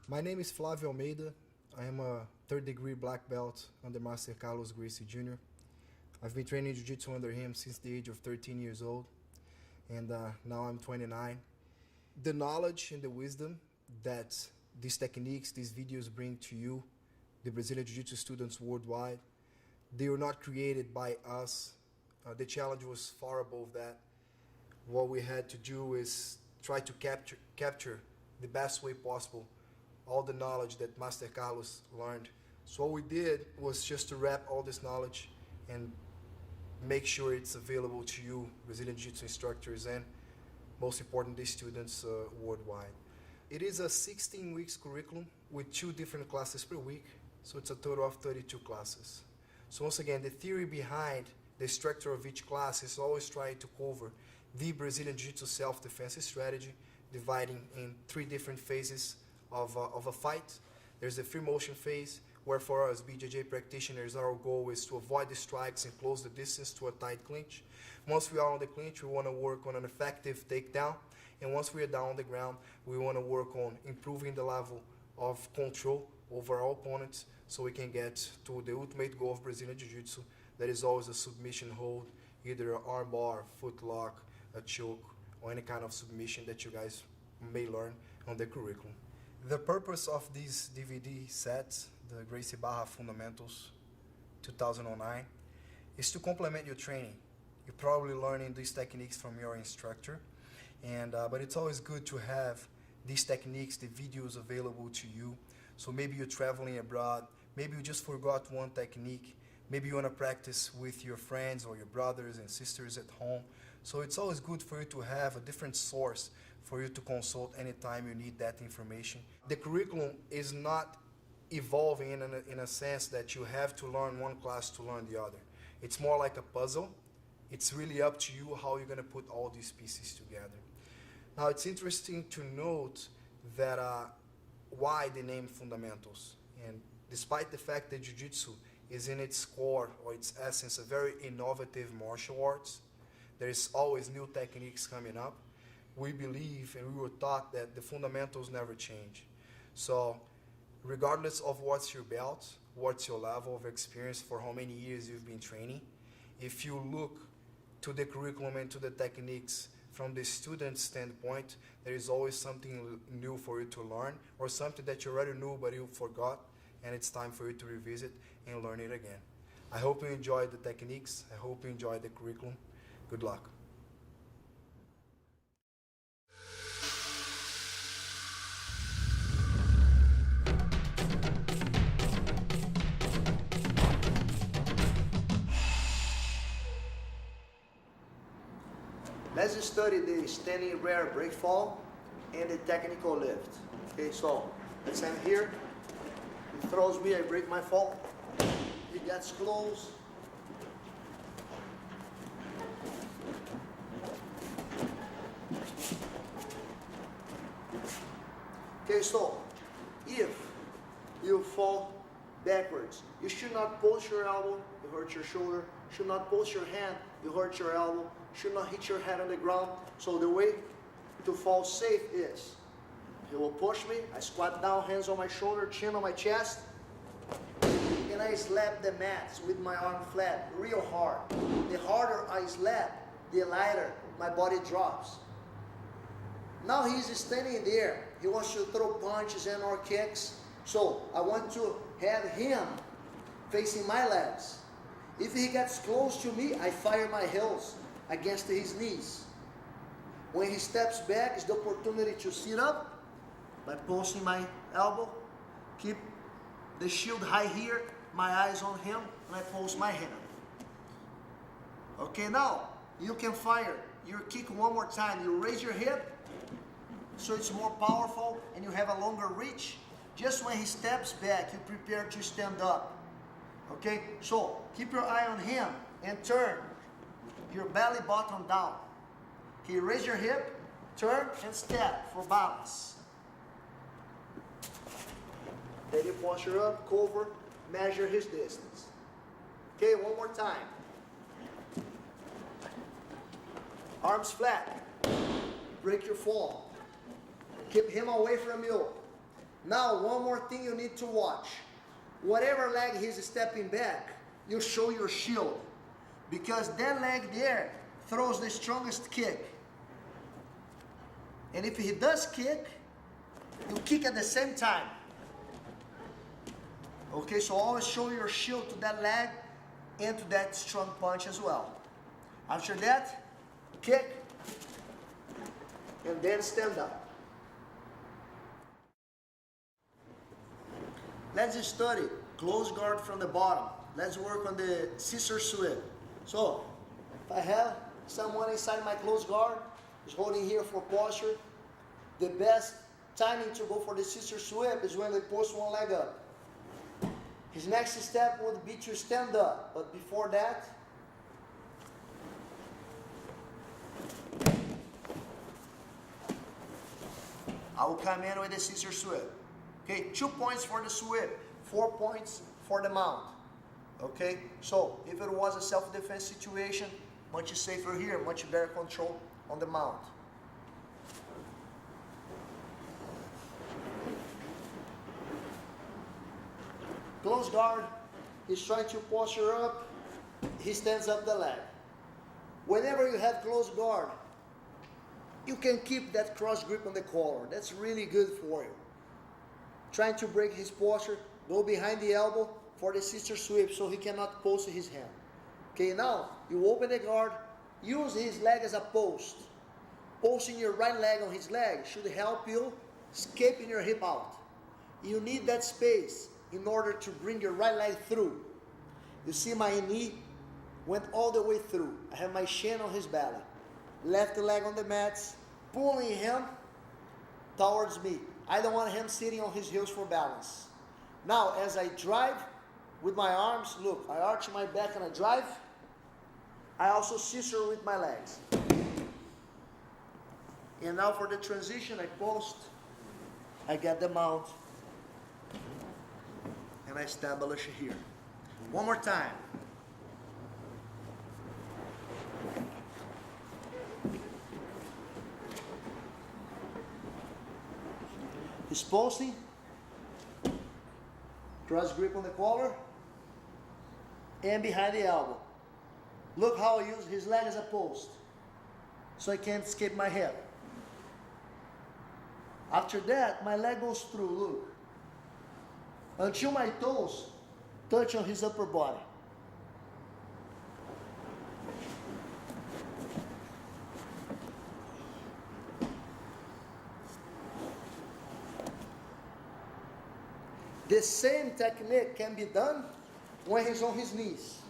My name is Flavio Almeida. I am a third-degree black belt under Master Carlos Gracie Jr. I've been training Jiu-Jitsu under him since the age of 13 years old, and now I'm 29. The knowledge and the wisdom that these techniques, these videos bring to you, the Brazilian Jiu-Jitsu students worldwide, they were not created by us. The challenge was far above that. What we had to do is try to capture the best way possible all the knowledge that Master Carlos learned. So what we did was just to wrap all this knowledge and make sure it's available to you, Brazilian Jiu-Jitsu instructors, and most importantly, students worldwide. It is a 16 weeks curriculum with 2 different classes per week, so it's a total of 32 classes. So once again, the theory behind the structure of each class is always trying to cover the Brazilian Jiu-Jitsu self-defense strategy, dividing in 3 different phases of a fight. There's the free motion phase, where for us BJJ practitioners, our goal is to avoid the strikes and close the distance to a tight clinch. Once we are on the clinch, we want to work on an effective takedown. And once we are down on the ground, we want to work on improving the level of control over our opponents so we can get to the ultimate goal of Brazilian Jiu-Jitsu. That is always a submission hold, either an arm bar, foot lock, a choke, or any kind of submission that you guys may learn on the curriculum. The purpose of these DVD sets, the Gracie Barra Fundamentals 2009, is to complement your training. You're probably learning these techniques from your instructor, but it's always good to have these techniques, the videos available to you. So maybe you're traveling abroad, maybe you just forgot one technique, maybe you want to practice with your friends or your brothers and sisters at home. So it's always good for you to have a different source for you to consult anytime you need that information. The curriculum is not evolving in a sense that you have to learn one class to learn the other. It's more like a puzzle. It's really up to you how you're going to put all these pieces together. Now it's interesting to note that why the name Fundamentals. And despite the fact that Jiu-Jitsu is in its core or its essence a very innovative martial arts, there is always new techniques coming up. We believe and we were taught that the fundamentals never change. So regardless of what's your belt, what's your level of experience, for how many years you've been training, if you look to the curriculum and to the techniques from the student standpoint, there is always something new for you to learn or something that you already knew but you forgot, and it's time for you to revisit and learn it again. I hope you enjoyed the techniques. I hope you enjoyed the curriculum. Good luck. Let's study the standing rear break fall and the technical lift. Okay, so let's stand here. He throws me, I break my fall. He gets close. Okay, so if you fall backwards, you should not post your elbow, you hurt your shoulder. Should not post your hand, you hurt your elbow. Should not hit your head on the ground. So the way to fall safe is, he will push me, I squat down, hands on my shoulder, chin on my chest, and I slap the mats with my arm flat, real hard. The harder I slap, the lighter my body drops. Now he's standing there. He wants to throw punches and or kicks. So I want to have him facing my legs. If he gets close to me, I fire my heels against his knees. When he steps back, it's the opportunity to sit up by posting my elbow, keep the shield high here, my eyes on him, and I post my hand. Okay, now you can fire your kick one more time. You raise your hip so it's more powerful and you have a longer reach. Just when he steps back, you prepare to stand up. Okay, so keep your eye on him and turn your belly button down. Okay, raise your hip, turn and step for balance. Then you posture up, cover, measure his distance. Okay, one more time. Arms flat. Break your fall. Keep him away from you. Now, one more thing you need to watch. Whatever leg he's stepping back, you show your shield. Because that leg there throws the strongest kick. And if he does kick, you kick at the same time. Okay, so always show your shield to that leg and to that strong punch as well. After that, kick, and then stand up. Let's study close guard from the bottom. Let's work on the scissor sweep. So, if I have someone inside my close guard, who's holding here for posture, the best timing to go for the scissor sweep is when they post one leg up. His next step would be to stand up, but before that, I will come in with the scissor sweep. Okay, 2 points for the sweep, 4 points for the mount. Okay, so if it was a self-defense situation, much safer here, much better control on the mount. Close guard, he's trying to posture up, he stands up the leg. Whenever you have close guard, you can keep that cross grip on the collar. That's really good for you. Trying to break his posture, go behind the elbow for the scissor sweep so he cannot post his hand. Okay, now you open the guard, use his leg as a post. Posting your right leg on his leg should help you escaping your hip out. You need that space in order to bring your right leg through. You see my knee went all the way through. I have my shin on his belly. Left leg on the mats, pulling him towards me. I don't want him sitting on his heels for balance. Now, as I drive with my arms, look, I arch my back and I drive. I also scissor with my legs. And now for the transition, I post, I get the mount, and I establish here. One more time. He's posting, cross grip on the collar, and behind the elbow. Look how I use his leg as a post, so I can't escape my hip. After that, my leg goes through, look, until my toes touch on his upper body. The same technique can be done when he's on his knees.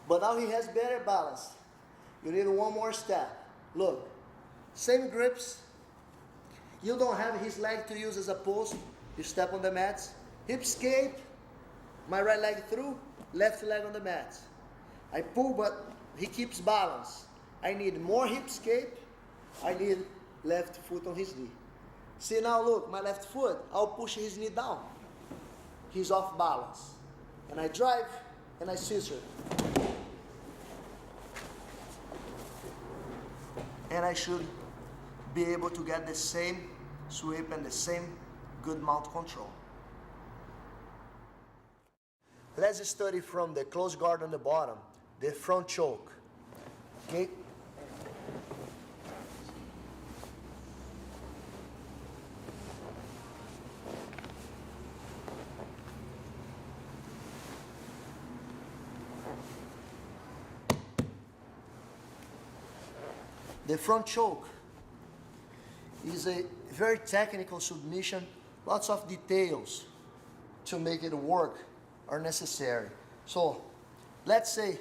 But now he has better balance. You need one more step. Look, same grips. You don't have his leg to use as a post. You step on the mats. Hip escape, my right leg through, left leg on the mats. I pull, but he keeps balance. I need more hip escape. I need left foot on his knee. See now, look, my left foot, I'll push his knee down. He's off balance. And I drive, and I scissor. And I should be able to get the same sweep and the same good mount control. Let's study from the close guard on the bottom, the front choke. Okay? The front choke is a very technical submission. Lots of details to make it work are necessary. So, let's say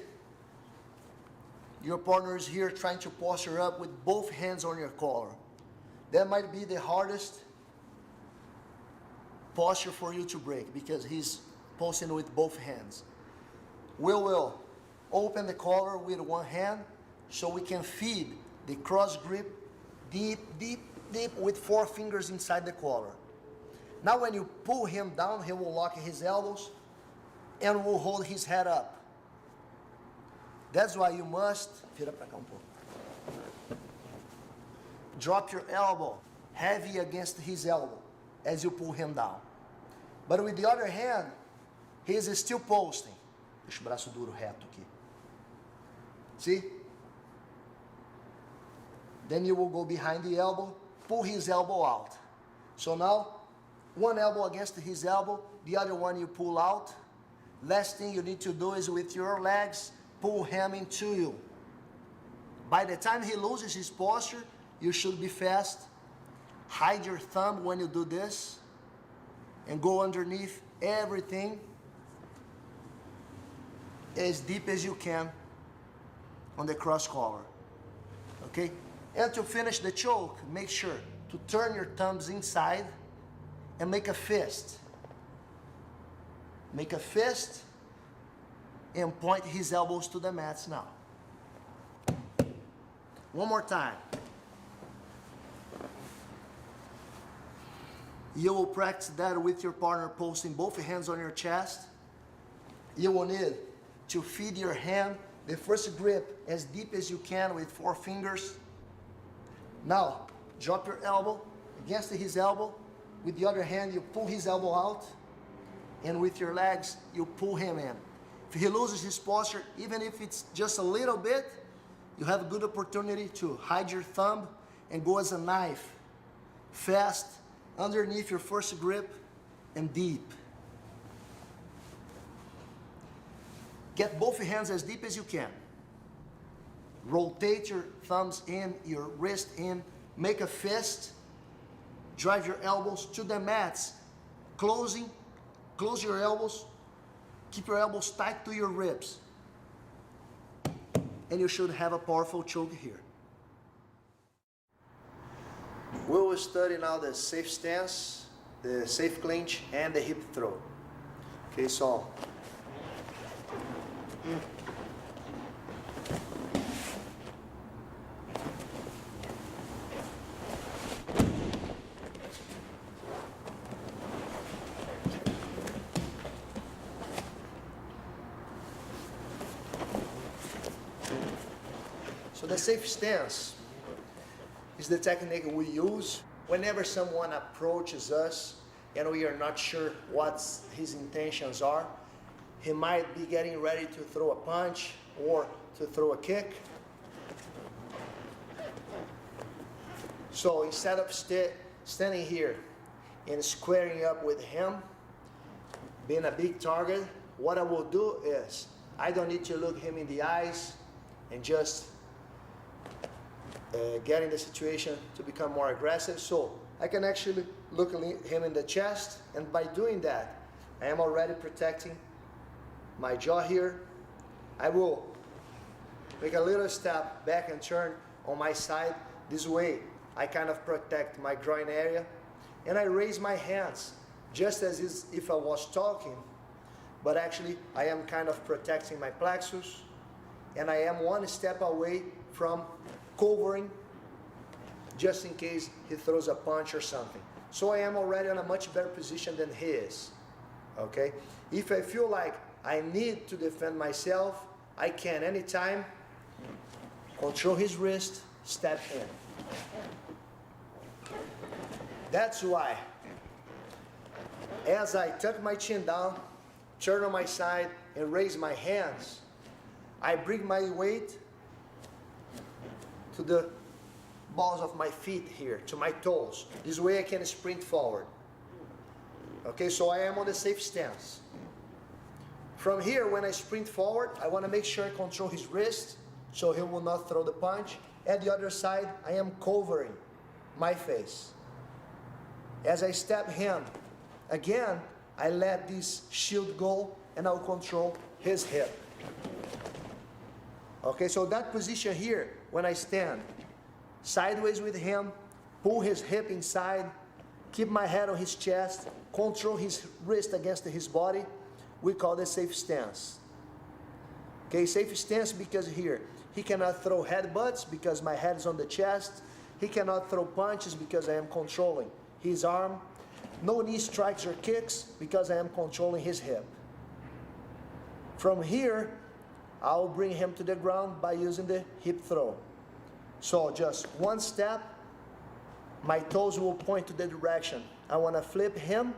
your partner is here trying to posture up with both hands on your collar. That might be the hardest posture for you to break because he's posting with both hands. We will open the collar with one hand so we can feed the cross grip deep, deep, deep with 4 fingers inside the collar. Now when you pull him down, he will lock his elbows and will hold his head up. That's why you must drop your elbow heavy against his elbow. as you pull him down. But with the other hand, he is still posting. Deixa o braço duro reto aqui. See? Then you will go behind the elbow, pull his elbow out. So now, one elbow against his elbow, the other one you pull out. Last thing you need to do is with your legs, pull him into you. By the time he loses his posture, you should be fast. Hide your thumb when you do this, and go underneath everything as deep as you can on the cross collar. Okay? And to finish the choke, make sure to turn your thumbs inside and make a fist. Make a fist and point his elbows to the mats now. One more time. You will practice that with your partner posting both hands on your chest. You will need to feed your hand the first grip as deep as you can with 4 fingers. Now, drop your elbow against his elbow. With the other hand, you pull his elbow out. And with your legs, you pull him in. If he loses his posture, even if it's just a little bit, you have a good opportunity to hide your thumb and go as a knife. Fast, underneath your first grip, and deep. Get both hands as deep as you can. Rotate your thumbs in, your wrist in, make a fist. Drive your elbows to the mats. Close your elbows. Keep your elbows tight to your ribs. And you should have a powerful choke here. We will study now the safe stance, the safe clinch, and the hip throw. Okay, so the safe stance is the technique we use whenever someone approaches us and we are not sure what his intentions are. He might be getting ready to throw a punch or to throw a kick. So instead of standing here and squaring up with him, being a big target, what I will do is I don't need to look him in the eyes and just get in the situation to become more aggressive. So I can actually look him in the chest, and by doing that, I am already protecting my jaw here. I will make a little step back and turn on my side. This way, I kind of protect my groin area. And I raise my hands, just as if I was talking, but actually I am kind of protecting my plexus, and I am one step away from covering just in case he throws a punch or something. So I am already in a much better position than he is. Okay? If I feel like I need to defend myself, I can anytime control his wrist, step in. That's why as I tuck my chin down, turn on my side, and raise my hands, I bring my weight to the balls of my feet here, to my toes. This way I can sprint forward. Okay, so I am on the safe stance. From here, when I sprint forward, I want to make sure I control his wrist so he will not throw the punch. At the other side, I am covering my face. As I step him, again, I let this shield go and I'll control his hip. Okay, so that position here, when I stand sideways with him, pull his hip inside, keep my head on his chest, control his wrist against his body, we call this safe stance. Okay, safe stance because here, he cannot throw headbutts because my head is on the chest. He cannot throw punches because I am controlling his arm. No knee strikes or kicks because I am controlling his hip. From here, I'll bring him to the ground by using the hip throw. So just one step, My toes will point to the direction. I want to flip him,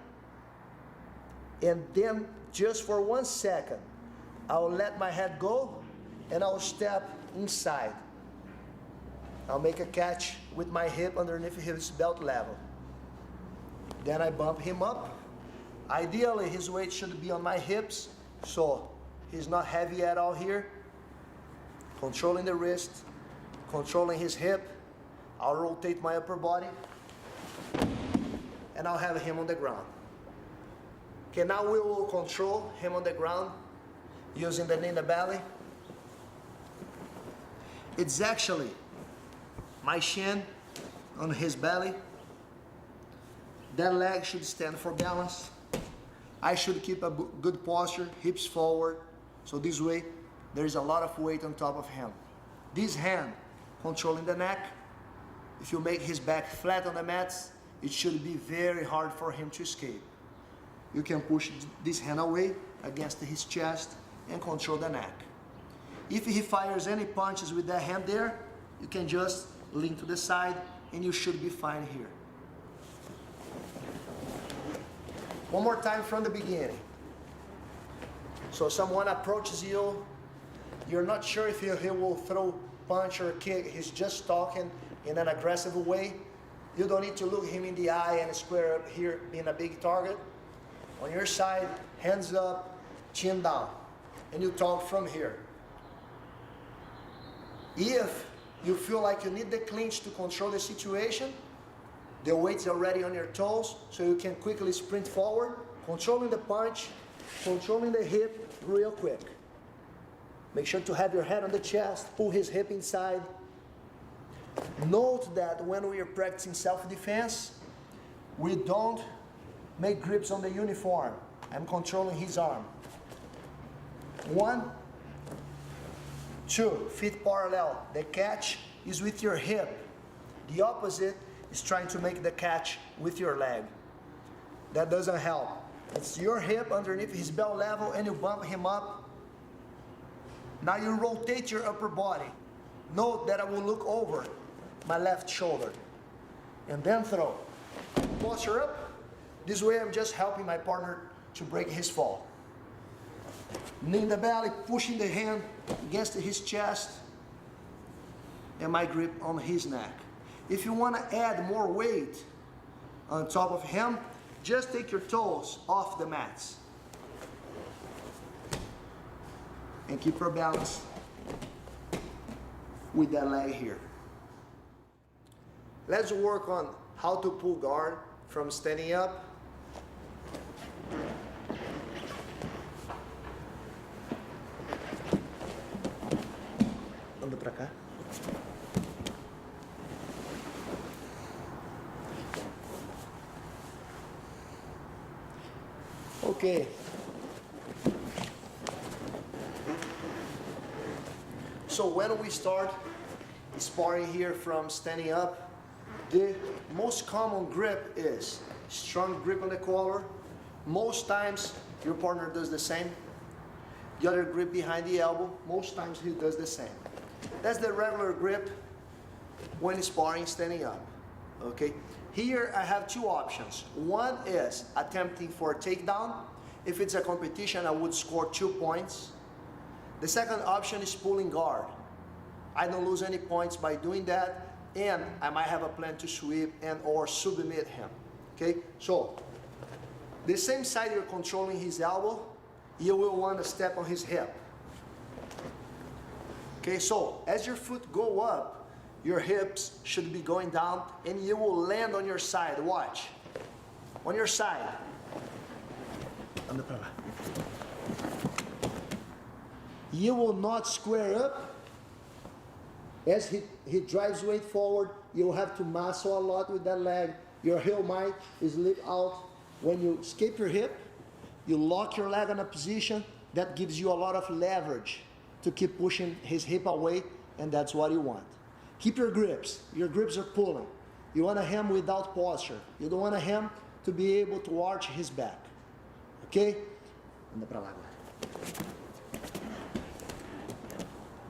and then just for 1 second, I'll let my head go, and I'll step inside. I'll make a catch with my hip underneath his belt level. Then I bump him up. Ideally, his weight should be on my hips, so he's not heavy at all here. Controlling the wrist, controlling his hip. I'll rotate my upper body, and I'll have him on the ground. Okay, now we will control him on the ground using the knee in the belly. It's actually my shin on his belly. That leg should stand for balance. I should keep a good posture, hips forward. So this way, there's a lot of weight on top of him. This hand controlling the neck. If you make his back flat on the mats, it should be very hard for him to escape. You can push this hand away against his chest and control the neck. If he fires any punches with that hand there, you can just lean to the side and you should be fine here. One more time from the beginning. So someone approaches you, you're not sure if he will throw punch or kick, he's just talking in an aggressive way. You don't need to look him in the eye and square up here being a big target. On your side, hands up, chin down, and you talk from here. If you feel like you need the clinch to control the situation, the weight's already on your toes, so you can quickly sprint forward, controlling the punch, controlling the hip real quick. Make sure to have your head on the chest, pull his hip inside. Note that when we are practicing self-defense, we don't make grips on the uniform. I'm controlling his arm. 1, 2, feet parallel. The catch is with your hip. The opposite is trying to make the catch with your leg. That doesn't help. It's your hip underneath his belt level and you bump him up. Now you rotate your upper body. Note that I will look over my left shoulder and then throw. Posture up. This way I'm just helping my partner to break his fall. Knee in the belly, pushing the hand against his chest and my grip on his neck. If you want to add more weight on top of him, just take your toes off the mats and keep your balance with that leg here. Let's work on how to pull guard from standing up. Anda pra cá. Okay. So when we start sparring here from standing up, the most common grip is strong grip on the collar. Most times your partner does the same. The other grip behind the elbow, most times he does the same. That's the regular grip when sparring standing up. Okay. Here I have two options. One is attempting for a takedown. If it's a competition, I would score 2 points. The second option is pulling guard. I don't lose any points by doing that, and I might have a plan to sweep and or submit him. Okay, so the same side you're controlling his elbow, you will want to step on his hip. Okay, so as your foot go up, your hips should be going down and you will land on your side. Watch. On your side. You will not square up. As he drives weight forward, you'll have to muscle a lot with that leg. Your heel might slip out. When you escape your hip, you lock your leg in a position that gives you a lot of leverage to keep pushing his hip away, and that's what you want. Keep your grips. Your grips are pulling. You want a hem without posture. You don't want a hem to be able to arch his back. Okay? Anda pra lá agora.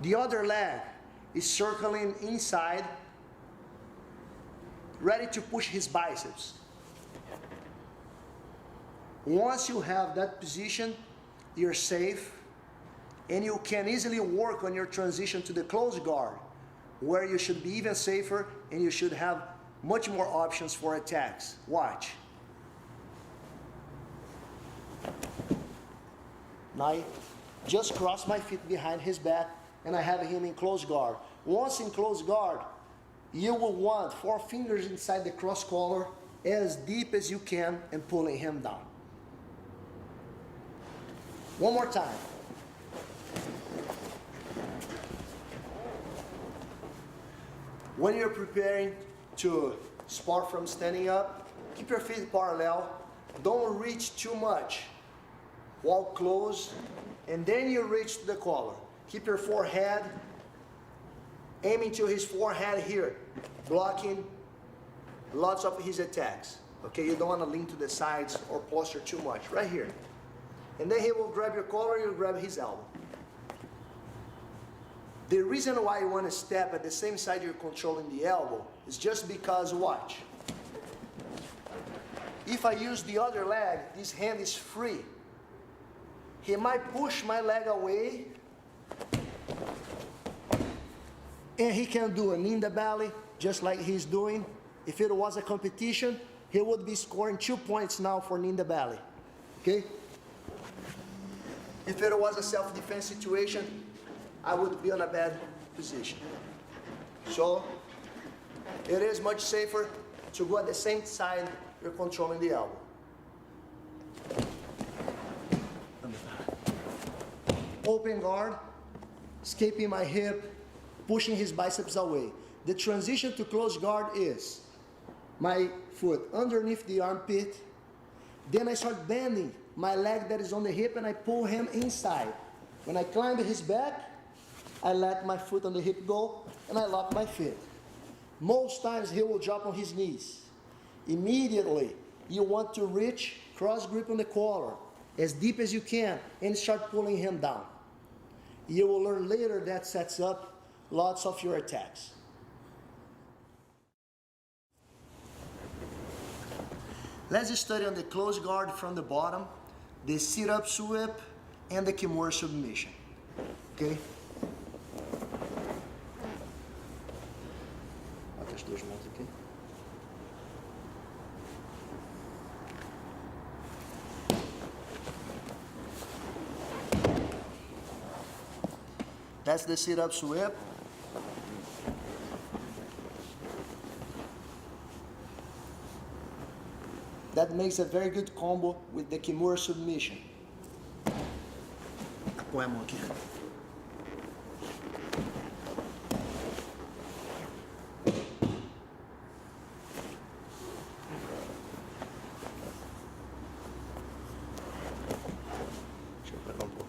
The other leg is circling inside, ready to push his biceps. Once you have that position, you're safe, and you can easily work on your transition to the close guard, where you should be even safer and you should have much more options for attacks. Watch. Now I just cross my feet behind his back and I have him in close guard. Once in close guard, you will want 4 fingers inside the cross collar as deep as you can and pulling him down. One more time. When you're preparing to spar from standing up, keep your feet parallel. Don't reach too much. Walk close, and then you reach to the collar. Keep your forehead aiming to his forehead here, blocking lots of his attacks. Okay, you don't want to lean to the sides or posture too much. Right here. And then he will grab your collar, you grab his elbow. The reason why you want to step at the same side you're controlling the elbow is just because, watch. If I use the other leg, this hand is free. He might push my leg away, and he can do a knee in the belly, just like he's doing. If it was a competition, he would be scoring 2 points now for knee in the belly. Okay? If it was a self-defense situation, I would be on a bad position. So, it is much safer to go at the same side you're controlling the elbow. Open guard, escaping my hip, pushing his biceps away. The transition to close guard is my foot underneath the armpit, then I start bending my leg that is on the hip and I pull him inside. When I climb his back, I let my foot on the hip go and I lock my feet. Most times he will drop on his knees. Immediately, you want to reach cross grip on the collar as deep as you can and start pulling him down. You will learn later that sets up lots of your attacks. Let's study on the close guard from the bottom, the sit-up sweep, and the Kimura submission. Okay? Bota as duas mãos aqui. That's the sit-up sweep. That makes a very good combo with the Kimura submission. Põe a mão aqui. Deixa eu pegar pouco.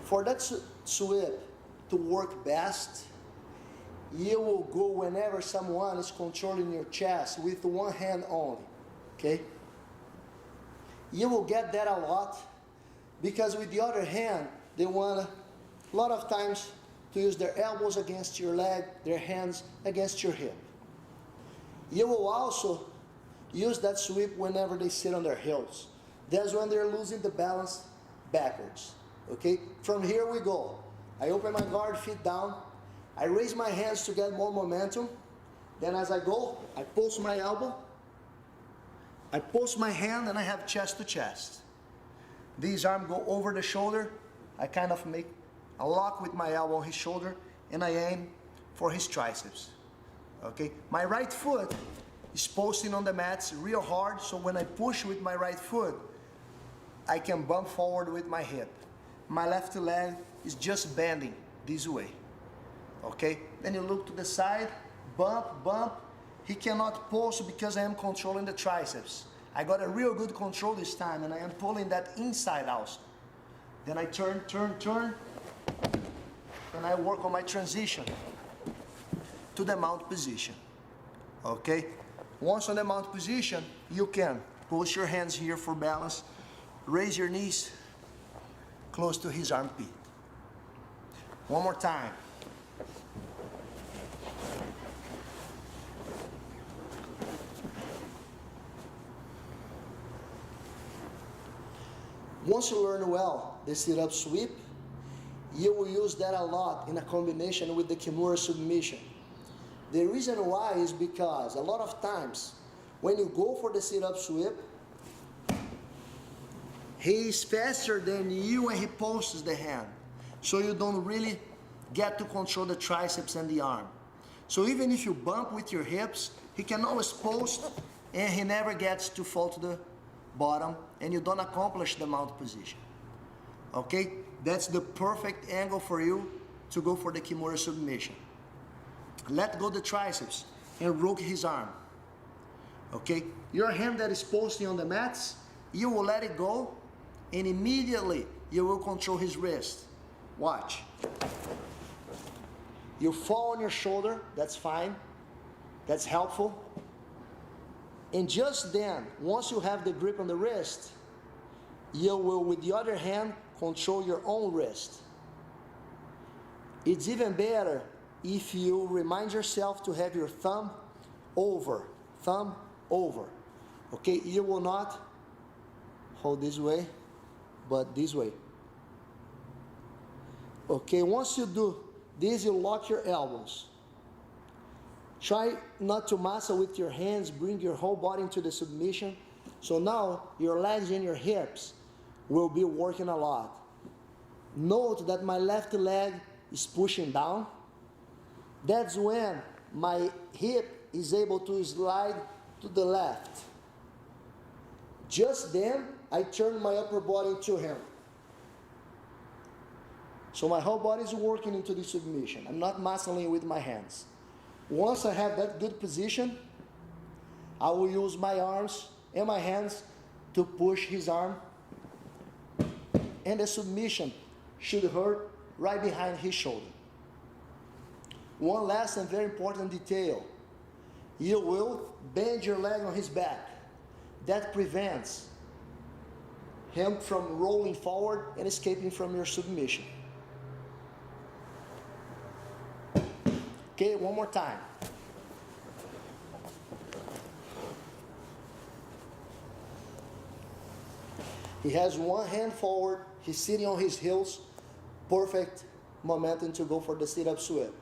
For that sweep to work best, you will go whenever someone is controlling your chest with one hand only, okay? You will get that a lot because with the other hand, they want a lot of times to use their elbows against your leg, their hands against your hip. You will also use that sweep whenever they sit on their heels. That's when they're losing the balance backwards, okay? From here we go. I open my guard, feet down. I raise my hands to get more momentum. Then as I go, I post my elbow. I post my hand and I have chest to chest. These arms go over the shoulder. I kind of make a lock with my elbow on his shoulder and I aim for his triceps. Okay? My right foot is posting on the mats real hard, so when I push with my right foot, I can bump forward with my hip. My left leg is just bending this way. Okay, then you look to the side, bump, bump. He cannot post because I am controlling the triceps. I got a real good control this time and I am pulling that inside also. Then I turn, turn, turn, and I work on my transition to the mount position. Okay, once on the mount position, you can push your hands here for balance, raise your knees close to his armpit. One more time. Once you learn well the sit-up sweep, you will use that a lot in a combination with the Kimura submission. The reason why is because a lot of times when you go for the sit-up sweep, he is faster than you and he posts the hand. So you don't really get to control the triceps and the arm. So even if you bump with your hips, he can always post and he never gets to fall to the bottom and you don't accomplish the mount position. Okay? That's the perfect angle for you to go for the Kimura submission. Let go the triceps and rook his arm. Okay? Your hand that is posting on the mats, you will let it go and immediately you will control his wrist. Watch. You fall on your shoulder, that's fine. That's helpful. And just then, once you have the grip on the wrist, you will, with the other hand, control your own wrist. It's even better if you remind yourself to have your thumb over. Okay, you will not hold this way, but this way. Okay, once you do this, you lock your elbows. Try not to muscle with your hands, bring your whole body into the submission. So now your legs and your hips will be working a lot. Note that my left leg is pushing down. That's when my hip is able to slide to the left. Just then, I turn my upper body to him. So my whole body is working into the submission. I'm not muscling with my hands. Once I have that good position, I will use my arms and my hands to push his arm. And the submission should hurt right behind his shoulder. One last and very important detail. You will bend your leg on his back. That prevents him from rolling forward and escaping from your submission. Okay, one more time. He has one hand forward, he's sitting on his heels, perfect momentum to go for the sit-up sweep.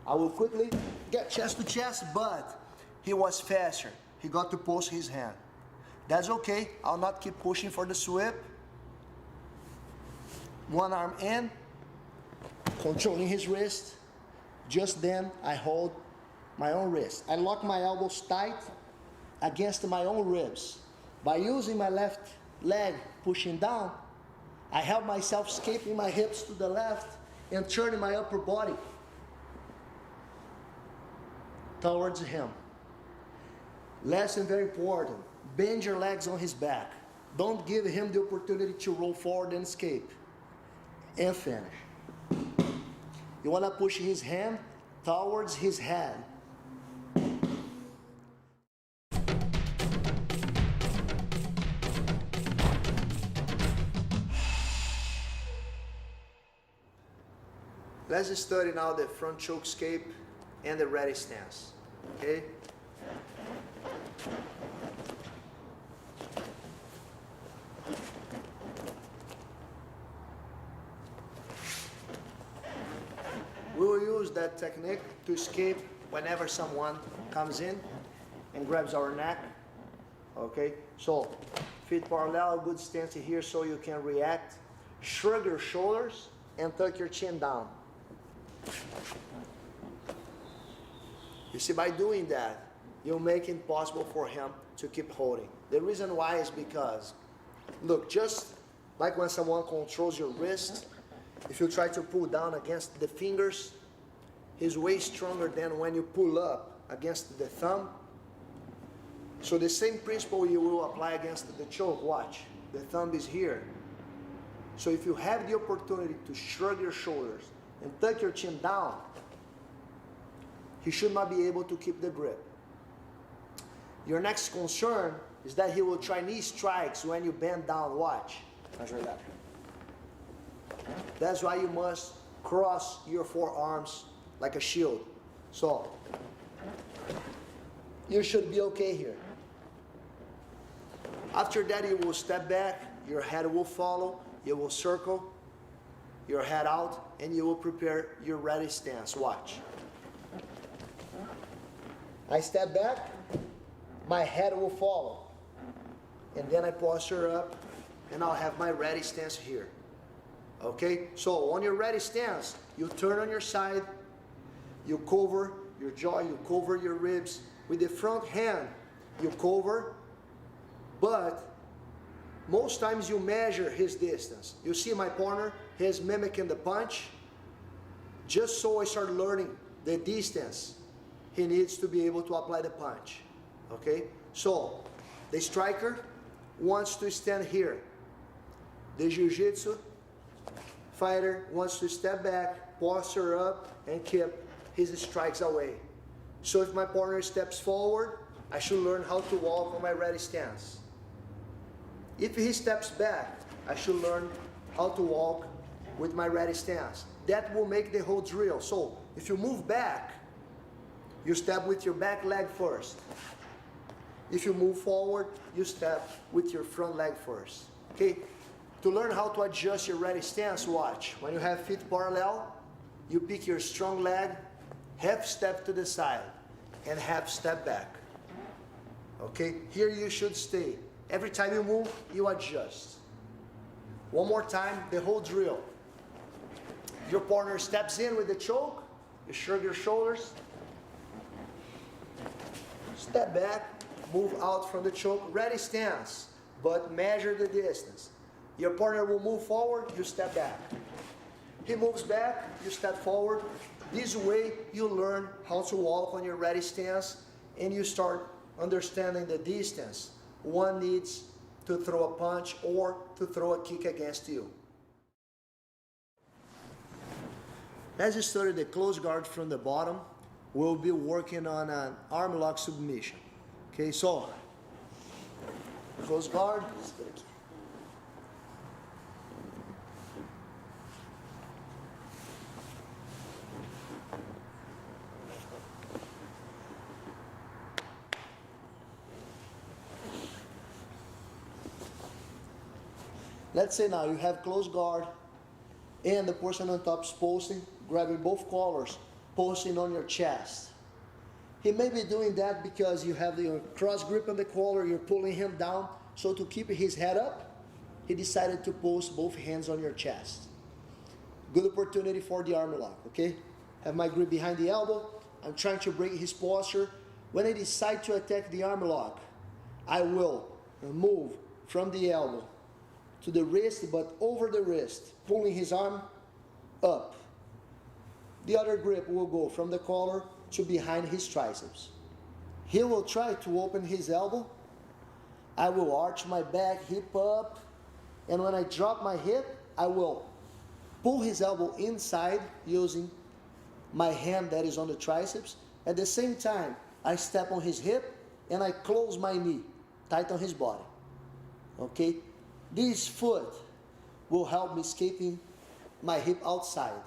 I will quickly get chest to chest, but he was faster. He got to post his hand. That's okay, I'll not keep pushing for the sweep. One arm in, controlling his wrist. Just then, I hold my own wrist. I lock my elbows tight against my own ribs. By using my left leg pushing down, I help myself escaping my hips to the left and turning my upper body towards him. Last and very important, bend your legs on his back. Don't give him the opportunity to roll forward and escape. And finish. You want to push his hand towards his head. Let's study now the front choke escape and the ready stance. Okay? We will use that technique to escape whenever someone comes in and grabs our neck. Okay, so feet parallel, good stance here so you can react. Shrug your shoulders and tuck your chin down. You see, by doing that, you'll make it possible for him to keep holding. The reason why is because, look, just like when someone controls your wrist, if you try to pull down against the fingers, he's way stronger than when you pull up against the thumb. So the same principle you will apply against the choke. Watch, the thumb is here. So if you have the opportunity to shrug your shoulders and tuck your chin down, he should not be able to keep the grip. Your next concern is that he will try knee strikes when you bend down. Watch. That's why you must cross your forearms like a shield. So, you should be okay here. After that, you will step back your head will follow, you will circle your head out, and you will prepare your ready stance. Watch. I step back, my head will follow, and then I posture up, and I'll have my ready stance here. Okay, so on your ready stance, you turn on your side, you cover your jaw, you cover your ribs. With the front hand, you cover, but most times you measure his distance. You see my partner, he's mimicking the punch. Just so I start learning the distance he needs to be able to apply the punch. Okay, so the striker wants to stand here. The jiu-jitsu fighter wants to step back, posture up, and keep his strikes away. So if my partner steps forward, I should learn how to walk on my ready stance. If he steps back, I should learn how to walk with my ready stance. That will make the whole drill. So if you move back, you step with your back leg first. If you move forward, you step with your front leg first. Okay? To learn how to adjust your ready stance, watch. When you have feet parallel, you pick your strong leg, half step to the side, and half step back. Okay? Here you should stay. Every time you move, you adjust. One more time, the whole drill. Your partner steps in with the choke, you shrug your shoulders, step back, move out from the choke, ready stance, but measure the distance. Your partner will move forward, you step back. He moves back, you step forward. This way you learn how to walk on your ready stance, and you start understanding the distance one needs to throw a punch or to throw a kick against you. As you study the close guard from the bottom, we'll be working on an arm lock submission. Okay, so close guard. Let's say now you have close guard and the person on top is posting, grabbing both collars, posting on your chest. He may be doing that because you have the cross grip on the collar, you're pulling him down. So to keep his head up, he decided to post both hands on your chest. Good opportunity for the arm lock, okay? Have my grip behind the elbow. I'm trying to break his posture. When I decide to attack the arm lock, I will move from the elbow to the wrist, but over the wrist, pulling his arm up. The other grip will go from the collar to behind his triceps. He will try to open his elbow. I will arch my back, hip up, and when I drop my hip, I will pull his elbow inside using my hand that is on the triceps. At the same time, I step on his hip and I close my knee, tight on his body. Okay? This foot will help me escaping my hip outside.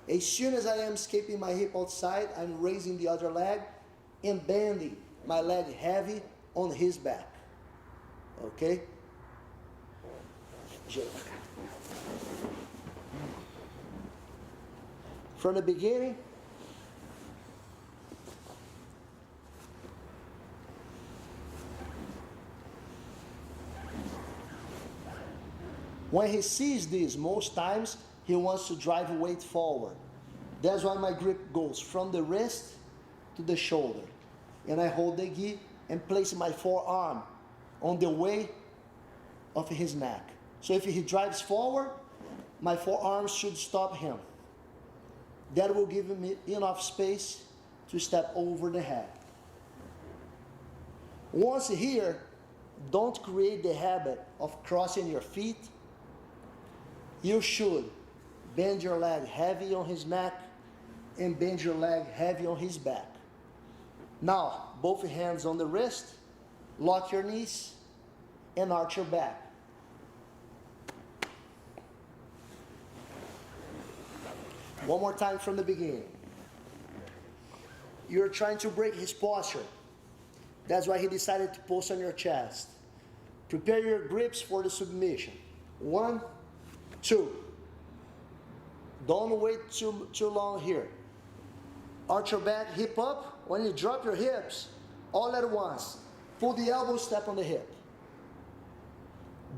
As soon as I am escaping my hip outside, I'm raising the other leg and bending my leg heavy on his back. Okay? From the beginning, when he sees this, most times he wants to drive weight forward. That's why my grip goes from the wrist to the shoulder. And I hold the gi and place my forearm on the way of his neck. So if he drives forward, my forearms should stop him. That will give me enough space to step over the head. Once here, don't create the habit of crossing your feet. You should bend your leg heavy on his neck and bend your leg heavy on his back. Now, both hands on the wrist, lock your knees, and arch your back. One more time from the beginning. You're trying to break his posture. That's why he decided to post on your chest. Prepare your grips for the submission. 1, 2. Don't wait too long here. Arch your back, hip up. When you drop your hips, all at once, pull the elbow, step on the hip.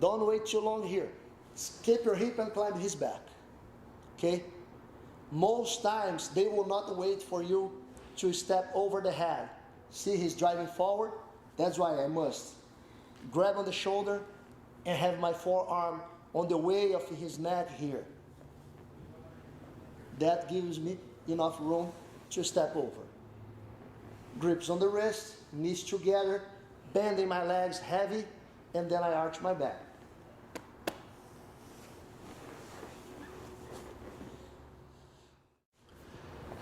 Don't wait too long here. Skip your hip and climb his back. Okay? Most times, they will not wait for you to step over the head. See, he's driving forward. That's why I must grab on the shoulder and have my forearm on the way of his neck here. That gives me enough room to step over. Grips on the wrist, knees together, bending my legs heavy, and then I arch my back.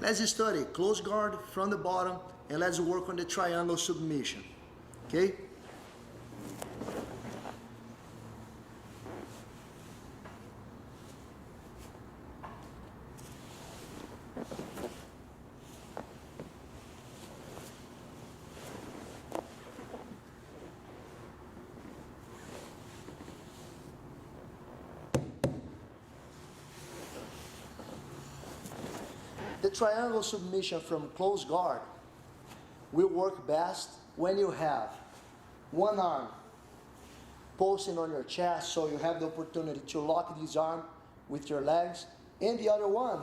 Let's study close guard from the bottom, and let's work on the triangle submission. Okay? The triangle submission from close guard will work best when you have one arm posting on your chest, so you have the opportunity to lock this arm with your legs, and the other one,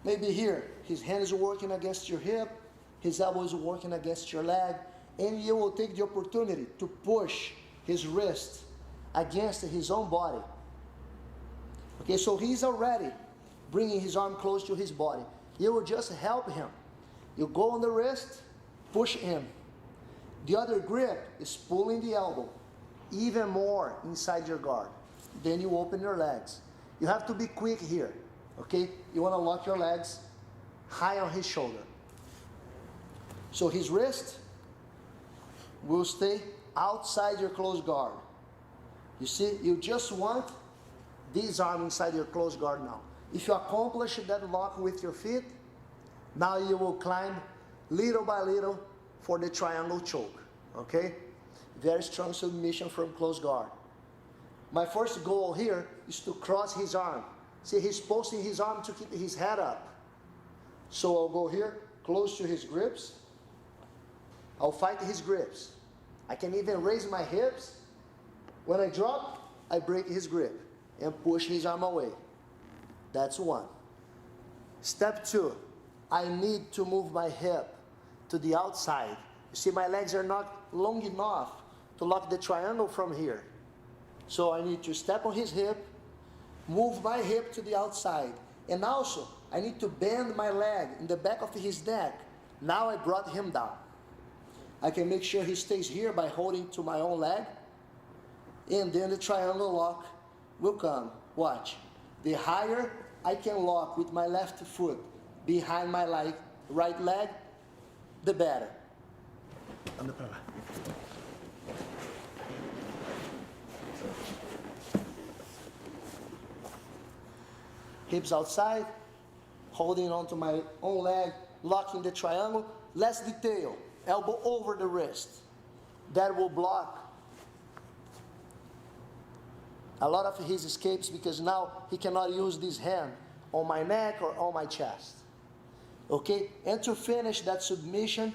maybe here, his hand is working against your hip, his elbow is working against your leg, and you will take the opportunity to push his wrist against his own body. Okay, so he's already bringing his arm close to his body. You will just help him. You go on the wrist, push him. The other grip is pulling the elbow even more inside your guard. Then you open your legs. You have to be quick here, okay? You want to lock your legs high on his shoulder. So his wrist will stay outside your close guard. You see, you just want this arm inside your close guard now. If you accomplish that lock with your feet, now you will climb little by little for the triangle choke, okay? Very strong submission from close guard. My first goal here is to cross his arm. See, he's posting his arm to keep his head up. So I'll go here, close to his grips. I'll fight his grips. I can even raise my hips. When I drop, I break his grip and push his arm away. That's one. Step 2, I need to move my hip to the outside. You see, my legs are not long enough to lock the triangle from here. So I need to step on his hip, move my hip to the outside. And also, I need to bend my leg in the back of his neck. Now I brought him down. I can make sure he stays here by holding to my own leg. And then the triangle lock will come. Watch. The higher I can lock with my left foot behind my right leg, the better. Anda pra lá. Hips outside, holding onto my own leg, locking the triangle. Last detail, elbow over the wrist. That will block a lot of his escapes, because now he cannot use this hand on my neck or on my chest. Okay? And to finish that submission,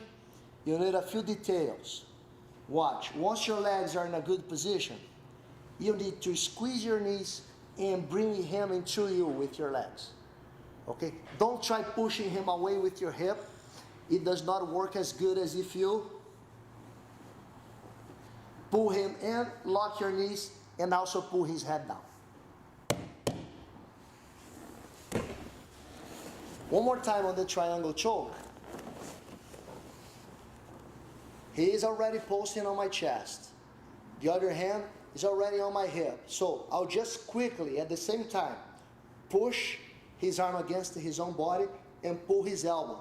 you need a few details. Watch. Once your legs are in a good position, you need to squeeze your knees and bring him into you with your legs. Okay? Don't try pushing him away with your hip. It does not work as good as if you pull him in, lock your knees, and also pull his head down. One more time on the triangle choke. He is already posting on my chest. The other hand is already on my hip. So I'll just quickly, at the same time, push his arm against his own body and pull his elbow.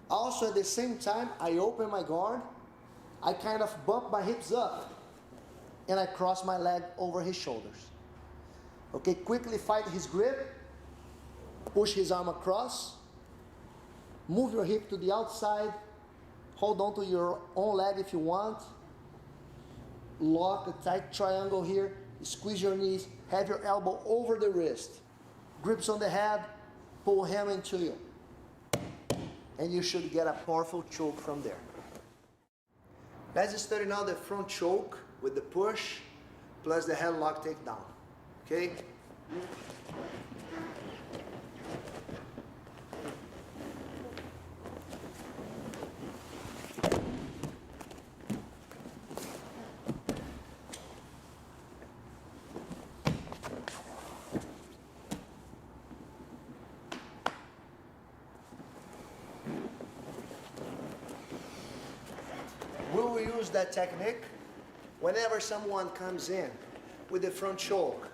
Also at the same time, I open my guard. I kind of bump my hips up, and I cross my leg over his shoulders. Okay, quickly fight his grip, push his arm across, move your hip to the outside, hold on to your own leg if you want. lock a tight triangle here, squeeze your knees, have your elbow over the wrist, grips on the head, pull him into you, and you should get a powerful choke from there. Let's study now the front choke with the push plus the headlock takedown. Okay? We will use that technique whenever someone comes in with the front choke.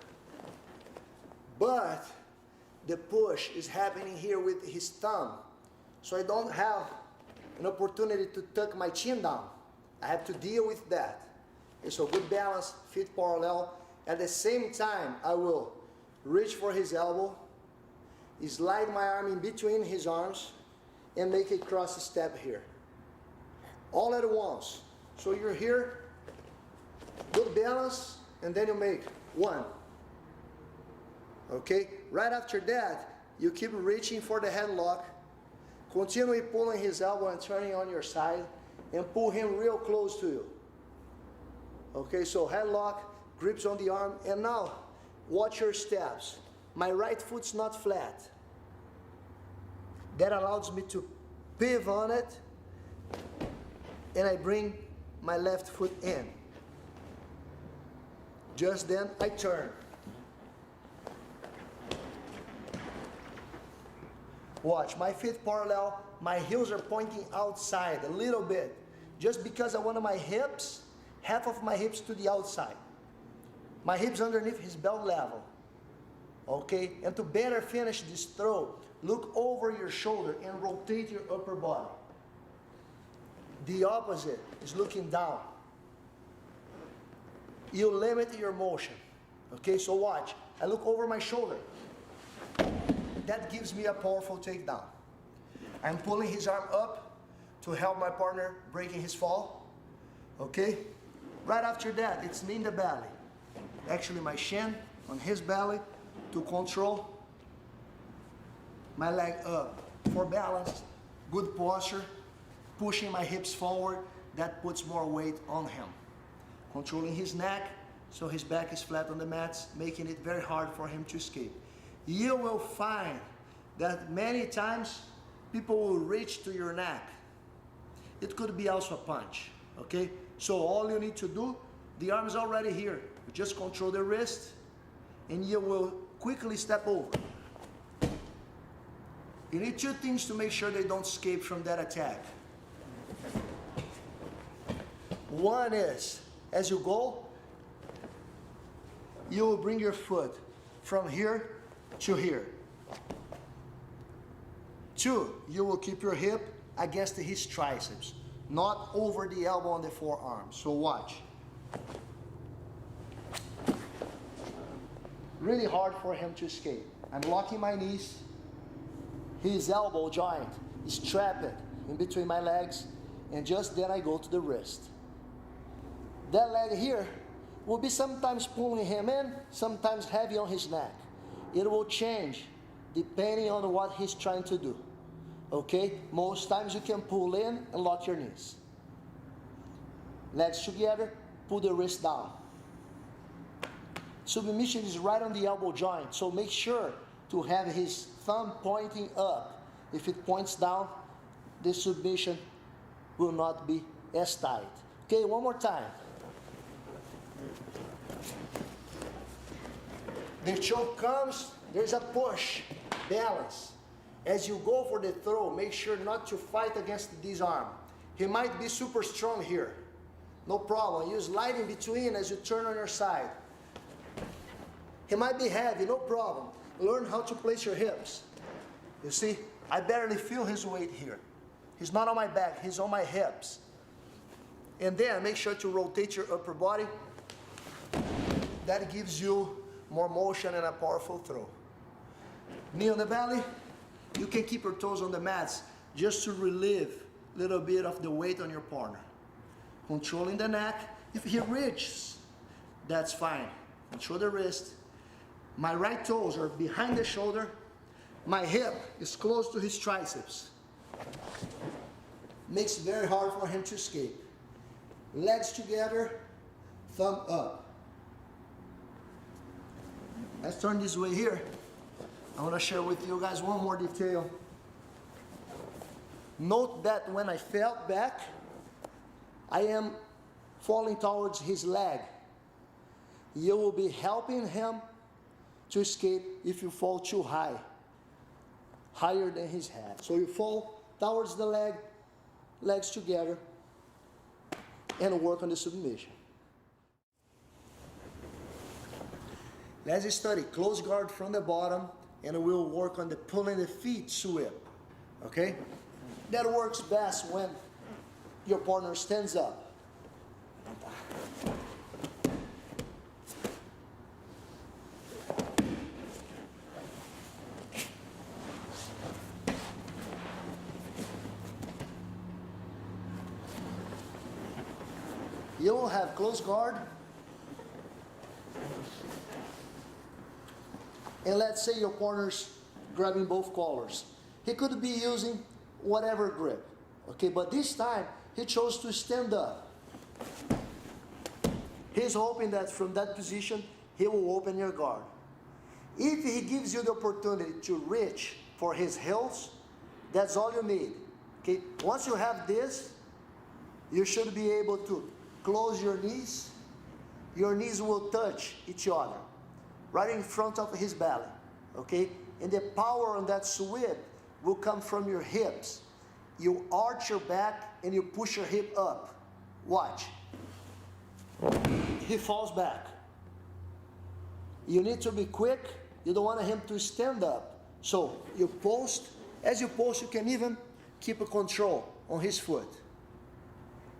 But the push is happening here with his thumb. So I don't have an opportunity to tuck my chin down. I have to deal with that. Okay, so good balance, feet parallel. At the same time, I will reach for his elbow, slide my arm in between his arms, and make a cross step here. All at once. So you're here, good balance, and then you make one. Okay? Right after that, you keep reaching for the headlock, continue pulling his elbow and turning on your side, and pull him real close to you. Okay, so headlock, grips on the arm, and now watch your steps. My right foot's not flat. That allows me to pivot on it, and I bring my left foot in. Just then I turn. Watch, my feet parallel, my heels are pointing outside a little bit, just because I want my hips, half of my hips to the outside. My hips underneath his belt level. Okay, and to better finish this throw, look over your shoulder and rotate your upper body. The opposite is looking down. You limit your motion. Okay, so watch. I look over my shoulder. That gives me a powerful takedown. I'm pulling his arm up to help my partner breaking his fall. Okay? Right after that, it's me in the belly. Actually, my shin on his belly to control my leg up. For balance, good posture. Pushing my hips forward, that puts more weight on him. Controlling his neck, so his back is flat on the mats, making it very hard for him to escape. You will find that many times people will reach to your neck. It could be also a punch, okay? So all you need to do, the arm is already here. You just control the wrist, and you will quickly step over. You need two things to make sure they don't escape from that attack. One is, as you go, you will bring your foot from here to here. Two, you will keep your hip against his triceps, not over the elbow on the forearm. So watch. Really hard for him to escape. I'm locking my knees. His elbow joint is trapped in between my legs, and just then I go to the wrist. That leg here will be sometimes pulling him in, sometimes heavy on his neck. It will change depending on what he's trying to do. Okay? Most times you can pull in and lock your knees. Legs together, pull the wrist down. Submission is right on the elbow joint, so make sure to have his thumb pointing up. If it points down, the submission will not be as tight. Okay, one more time. The choke comes, there's a push, balance. As you go for the throw, make sure not to fight against this arm. He might be super strong here. No problem. You slide in between as you turn on your side. He might be heavy, no problem. Learn how to place your hips. You see, I barely feel his weight here. He's not on my back, he's on my hips. And then make sure to rotate your upper body. That gives you more motion and a powerful throw. Knee on the belly. You can keep your toes on the mats just to relieve a little bit of the weight on your partner. Controlling the neck, If he reaches, that's fine. Control the wrist. My right toes are behind the shoulder. My hip is close to his triceps. Makes it very hard for him to escape. Legs together, thumb up. Let's turn this way here. I want to share with you guys one more detail. Note that when I fell back, I am falling towards his leg. You will be helping him to escape if you fall too high, higher than his head. So you fall towards the leg, legs together, and work on the submission. Let's study close guard from the bottom, and we'll work on the pulling the feet sweep, okay? That works best when your partner stands up. You will have close guard, and let's say your partner's grabbing both collars. He could be using whatever grip, okay, but this time he chose to stand up. He's hoping that from that position he will open your guard. If he gives you the opportunity to reach for his heels, that's all you need, okay? Once you have this, you should be able to close your knees. Your knees will touch each other right in front of his belly, okay? And the power on that sweep will come from your hips. You arch your back and you push your hip up. Watch. He falls back. You need to be quick. You don't want him to stand up. So you post. As you post, you can even keep a control on his foot.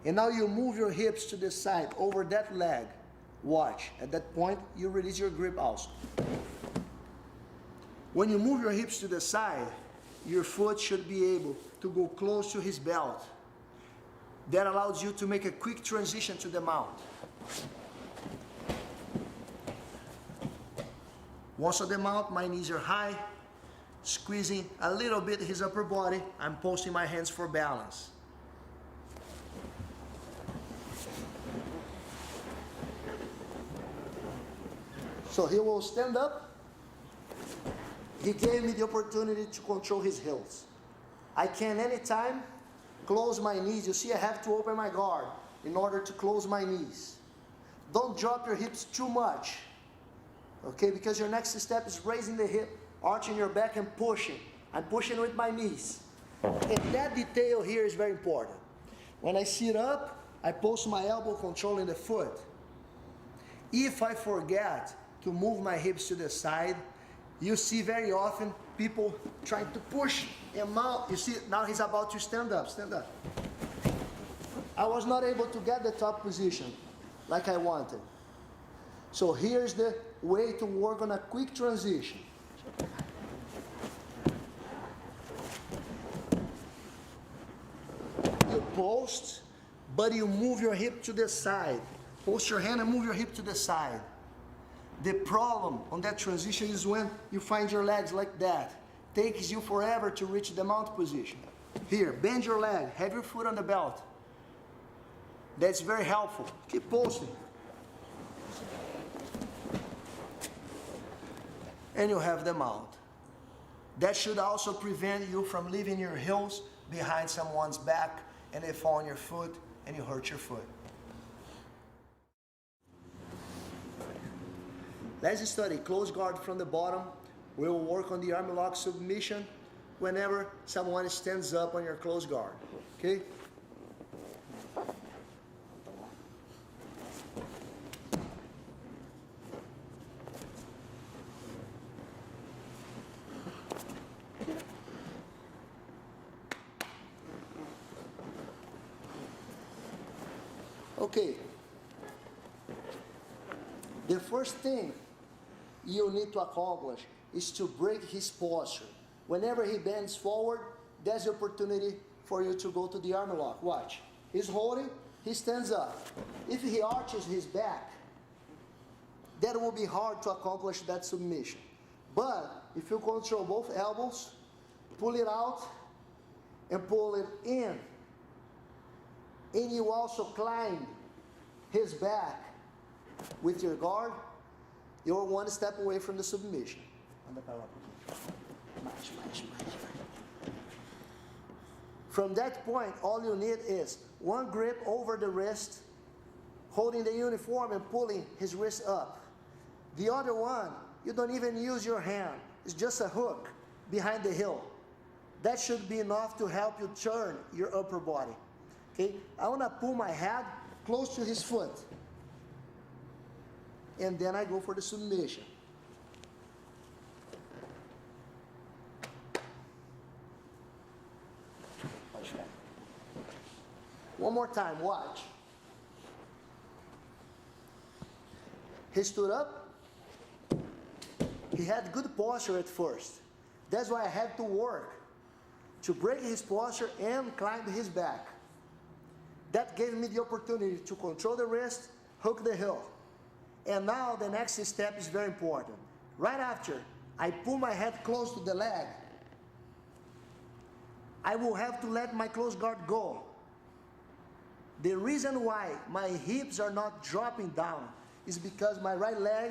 And now you move your hips to the side over that leg. Watch. At that point, you release your grip also. When you move your hips to the side, your foot should be able to go close to his belt. That allows you to make a quick transition to the mount. Once on the mount, my knees are high, squeezing a little bit his upper body. I'm posting my hands for balance. So he will stand up. He gave me the opportunity to control his heels. I can anytime close my knees. You see, I have to open my guard in order to close my knees. Don't drop your hips too much, okay? Because your next step is raising the hip, arching your back and pushing. I'm pushing with my knees. And that detail here is very important. When I sit up, I post my elbow controlling the foot. If I forget to move my hips to the side, you see very often people trying to push him out. You see, now he's about to stand up, stand up. I was not able to get the top position like I wanted. So here's the way to work on a quick transition. You post, but you move your hip to the side. Post your hand and move your hip to the side. The problem on that transition is when you find your legs like that. Takes you forever to reach the mount position. Here, bend your leg, have your foot on the belt. That's very helpful. Keep posting. And you have the mount. That should also prevent you from leaving your heels behind someone's back and they fall on your foot and you hurt your foot. Let's study close guard from the bottom. We will work on the arm lock submission whenever someone stands up on your close guard, okay? Okay. The first thing you need to accomplish is to break his posture. Whenever he bends forward, there's the opportunity for you to go to the arm lock. Watch. He's holding, he stands up. If he arches his back, that will be hard to accomplish that submission. But if you control both elbows, pull it out and pull it in, and you also climb his back with your guard, you're one step away from the submission. From that point, all you need is one grip over the wrist, holding the uniform and pulling his wrist up. The other one, you don't even use your hand. It's just a hook behind the heel. That should be enough to help you turn your upper body. Okay, I want to pull my head close to his foot. And then I go for the submission. One more time, watch. He stood up. He had good posture at first. That's why I had to work to break his posture and climb his back. That gave me the opportunity to control the wrist, hook the heel. And now the next step is very important. Right after I pull my head close to the leg, I will have to let my close guard go. The reason why my hips are not dropping down is because my right leg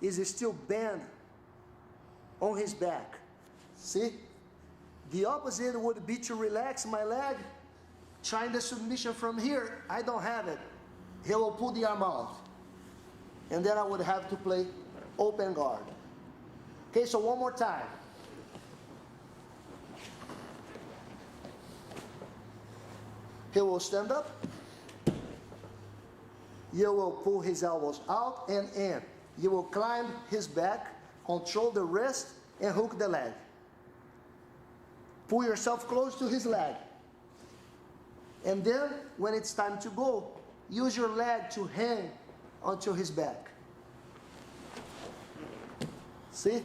is still bent on his back. See? The opposite would be to relax my leg, trying the submission from here. I don't have it. He will pull the arm out. And then I would have to play open guard. Okay, so one more time. He will stand up. You will pull his elbows out and in. You will climb his back, control the wrist, and hook the leg. Pull yourself close to his leg. And then, when it's time to go, use your leg to hang onto his back. See?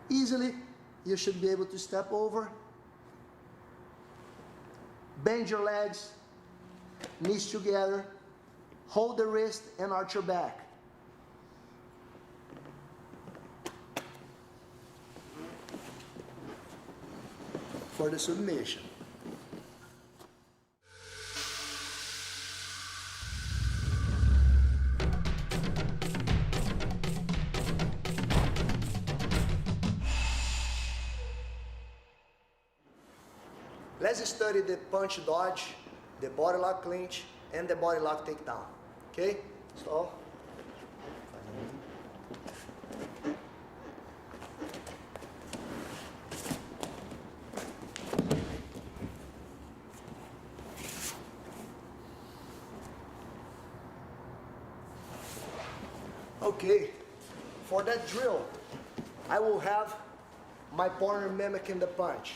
Easily, you should be able to step over. Bend your legs, knees together, hold the wrist and arch your back. For the submission. Let's study the punch dodge, the body lock clinch, and the body lock takedown. Okay? So, okay, for that drill, I will have my partner mimicking the punch.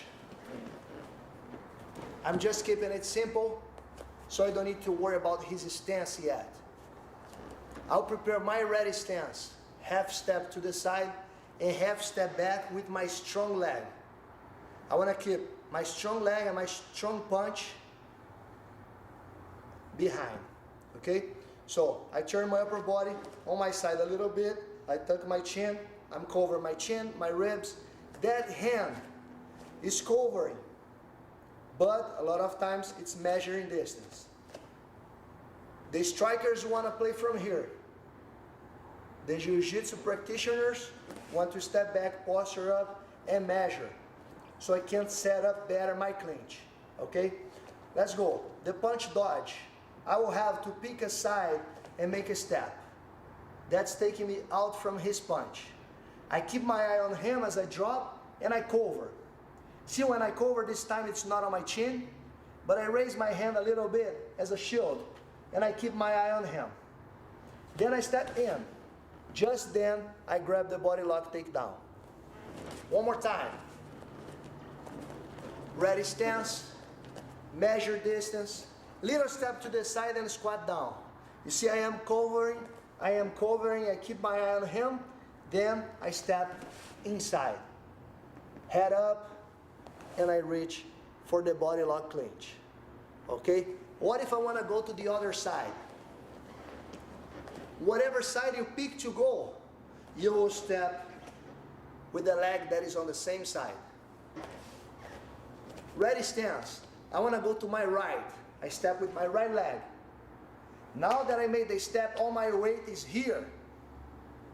I'm just keeping it simple, so I don't need to worry about his stance yet. I'll prepare my ready stance, half step to the side and half step back with my strong leg. I want to keep my strong leg and my strong punch behind, okay? So I turn my upper body on my side a little bit, I tuck my chin, I'm covering my chin, my ribs. That hand is covering, but a lot of times it's measuring distance. The strikers want to play from here. The jiu-jitsu practitioners want to step back, posture up, and measure, so I can set up better my clinch, okay? Let's go. The punch dodge. I will have to pick a side and make a step. That's taking me out from his punch. I keep my eye on him as I drop, and I cover. See, when I cover this time, it's not on my chin, but I raise my hand a little bit as a shield, and I keep my eye on him. Then I step in. Just then, I grab the body lock takedown. One more time. Ready stance, measure distance, little step to the side and squat down. You see, I am covering, I keep my eye on him, then I step inside. Head up, and I reach for the body lock clinch. Okay? What if I want to go to the other side? Whatever side you pick to go, you will step with the leg that is on the same side. Ready stance. I want to go to my right. I step with my right leg. Now that I made the step, all my weight is here.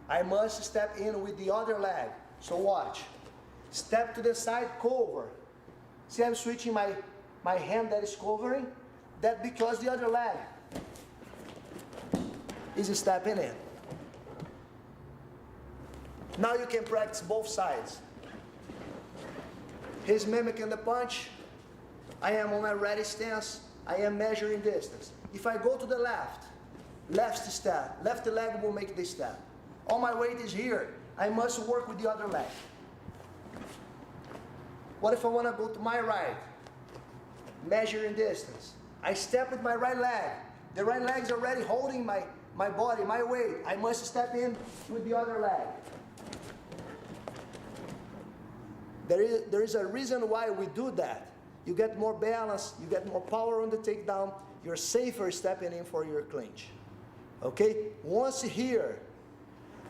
I must step in with the other leg. So watch. Step to the side, cover. See, I'm switching my hand that is covering. That's because the other leg is stepping in. Now you can practice both sides. He's mimicking the punch. I am on my ready stance. I am measuring distance. If I go to the left step, left leg will make this step. All my weight is here. I must work with the other leg. What if I want to go to my right? Measuring distance. I step with my right leg. The right leg is already holding my body, my weight. I must step in with the other leg. There is a reason why we do that. You get more balance, you get more power on the takedown, you're safer stepping in for your clinch. Okay? Once here,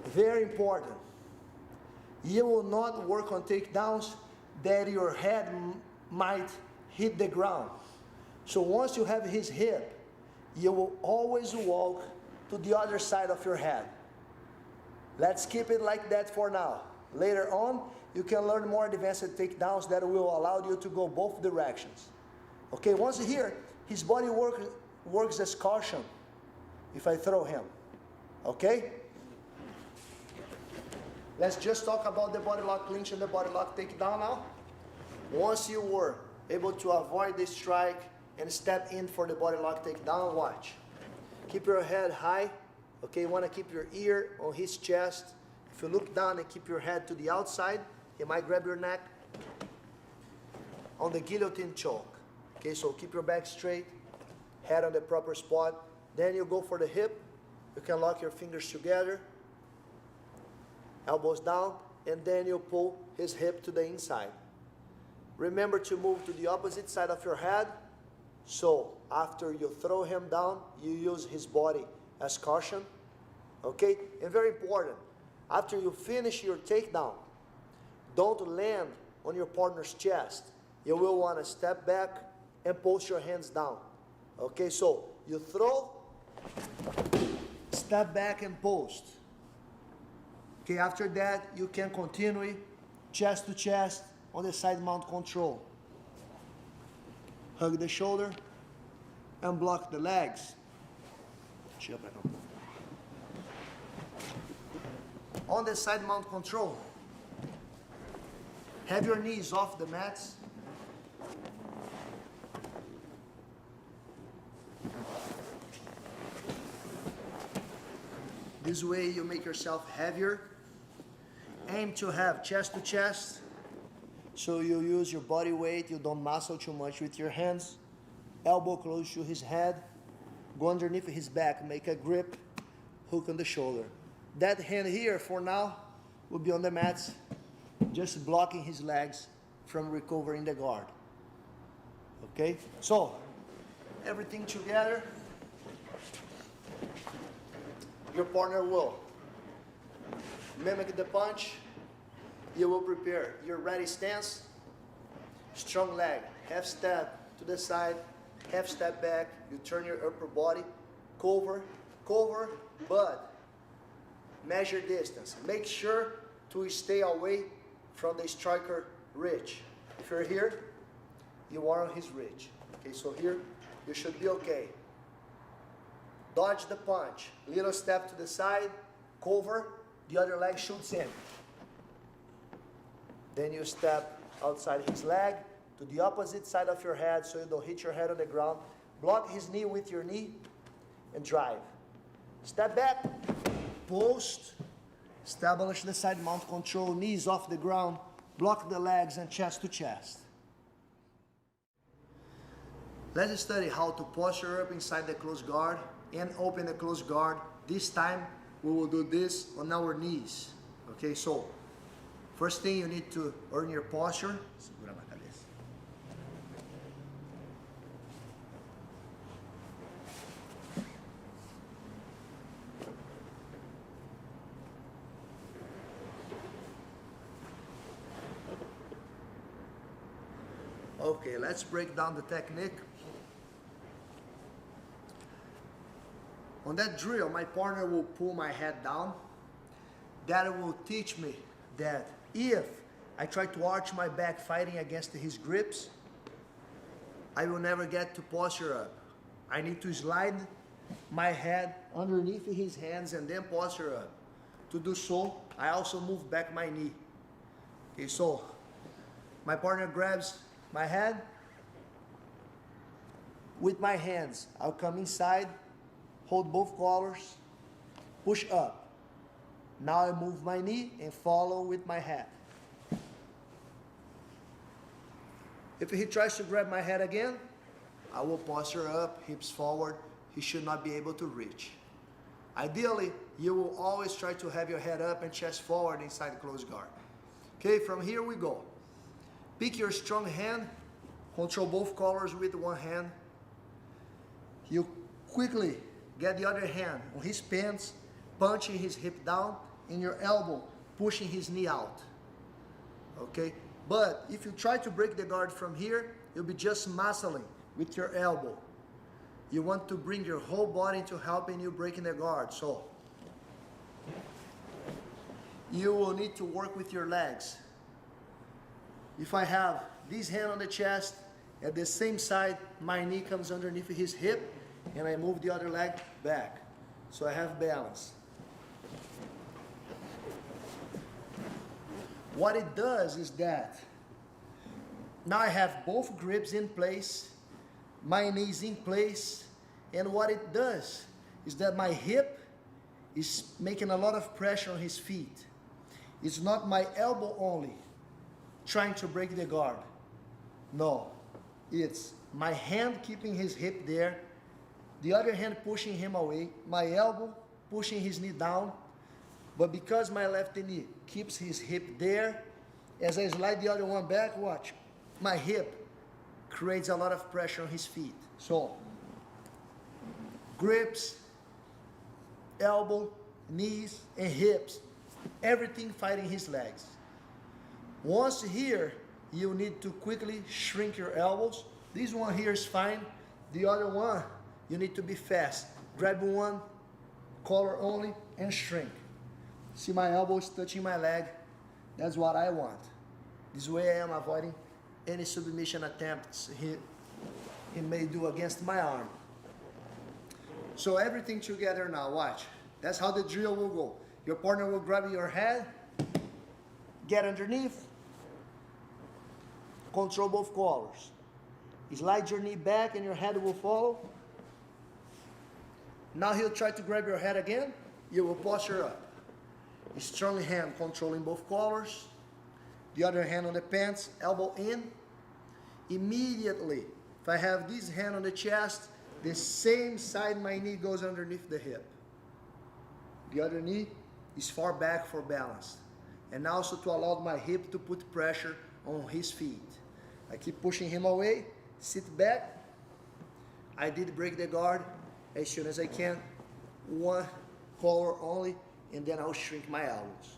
very important, you will not work on takedowns that your head might hit the ground. So once you have his hip, you will always walk to the other side of your head. Let's keep it like that for now. Later on, you can learn more advanced takedowns that will allow you to go both directions. Okay, once here, his body works as caution if I throw him. Okay? Let's just talk about the body lock clinch and the body lock takedown now. Once you were able to avoid the strike and step in for the body lock takedown, watch. Keep your head high. Okay, you want to keep your ear on his chest. If you look down and keep your head to the outside, he might grab your neck on the guillotine choke. Okay, so keep your back straight, head on the proper spot. Then you go for the hip. You can lock your fingers together, elbows down, and then you pull his hip to the inside. Remember to move to the opposite side of your head. So after you throw him down, you use his body as caution. Okay, and very important, after you finish your takedown, don't land on your partner's chest. You will want to step back and post your hands down. Okay, so you throw, step back and post. Okay, after that, you can continue chest to chest on the side mount control. Hug the shoulder and block the legs. On the side mount control, have your knees off the mats. This way you make yourself heavier. Aim to have chest to chest, so you use your body weight, you don't muscle too much with your hands. Elbow close to his head, go underneath his back, make a grip, hook on the shoulder. That hand here for now will be on the mats, just blocking his legs from recovering the guard. Okay, so everything together. Your partner will mimic the punch. You will prepare your ready stance, strong leg, half step to the side, half step back. You turn your upper body, cover, but measure distance. Make sure to stay away from the striker reach. If you're here, you are on his reach. Okay, so here you should be okay. Dodge the punch. Little step to the side, cover, the other leg shoots in. Then you step outside his leg to the opposite side of your head so you don't hit your head on the ground. Block his knee with your knee and drive. Step back, post, establish the side mount control, knees off the ground, block the legs and chest to chest. Let's study how to posture up inside the close guard and open the close guard. This time we will do this on our knees. Okay, so first thing you need to earn your posture. Segura na cabeça. Okay, let's break down the technique. On that drill, my partner will pull my head down. That will teach me that if I try to arch my back fighting against his grips, I will never get to posture up. I need to slide my head underneath his hands and then posture up. To do so, I also move back my knee. Okay, so my partner grabs my head. With my hands, I'll come inside, hold both collars, push up. Now I move my knee and follow with my head. If he tries to grab my head again, I will posture up, hips forward. He should not be able to reach. Ideally, you will always try to have your head up and chest forward inside close guard. Okay, from here we go. Pick your strong hand, control both collars with one hand. You quickly get the other hand on his pants, punching his hip down, and your elbow pushing his knee out. Okay, but if you try to break the guard from here, you'll be just muscling with your elbow. You want to bring your whole body into helping you breaking the guard. So you will need to work with your legs. If I have this hand on the chest, at the same side, my knee comes underneath his hip, and I move the other leg back. So I have balance. What it does is that now I have both grips in place, my knees in place, and what it does is that my hip is making a lot of pressure on his feet. It's not my elbow only trying to break the guard. No, it's my hand keeping his hip there, the other hand pushing him away, my elbow pushing his knee down, but because my left knee keeps his hip there, as I slide the other one back, watch, my hip creates a lot of pressure on his feet. So, grips, elbow, knees, and hips, everything fighting his legs. Once here, you need to quickly shrink your elbows. This one here is fine. The other one, you need to be fast. Grab one, collar only, and shrink. See my elbows touching my leg. That's what I want. This way I am avoiding any submission attempts he may do against my arm. So everything together now, watch. That's how the drill will go. Your partner will grab your head, get underneath, control both collars. Slide your knee back and your head will follow. Now he'll try to grab your head again. You will posture up. A strong hand controlling both collars. The other hand on the pants, elbow in. Immediately, if I have this hand on the chest, the same side my knee goes underneath the hip. The other knee is far back for balance. And also to allow my hip to put pressure on his feet. I keep pushing him away, sit back. I did break the guard as soon as I can. One collar only, and then I'll shrink my elbows.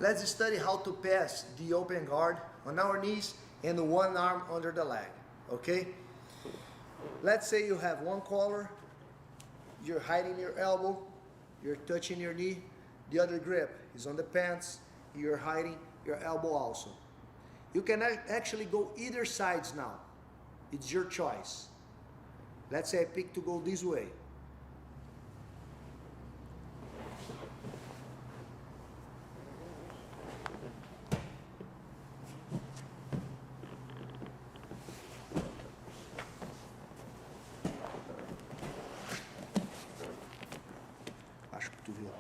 Let's study how to pass the open guard on our knees and one arm under the leg, okay? Let's say you have one collar, you're hiding your elbow, you're touching your knee, the other grip is on the pants, you're hiding your elbow also. You can actually go either sides now. It's your choice. Let's say I pick to go this way. Baixa o cotovelo.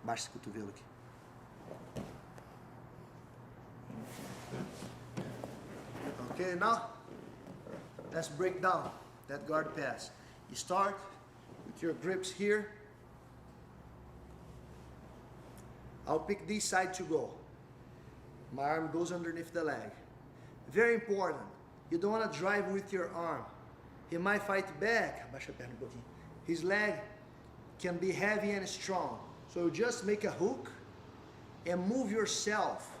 Baixa esse cotovelo aqui. Okay, now let's break down that guard pass. You start with your grips here. I'll pick this side to go. My arm goes underneath the leg. Very important. You don't want to drive with your arm. He might fight back. Abaixa a perna um pouquinho. His leg can be heavy and strong. So just make a hook and move yourself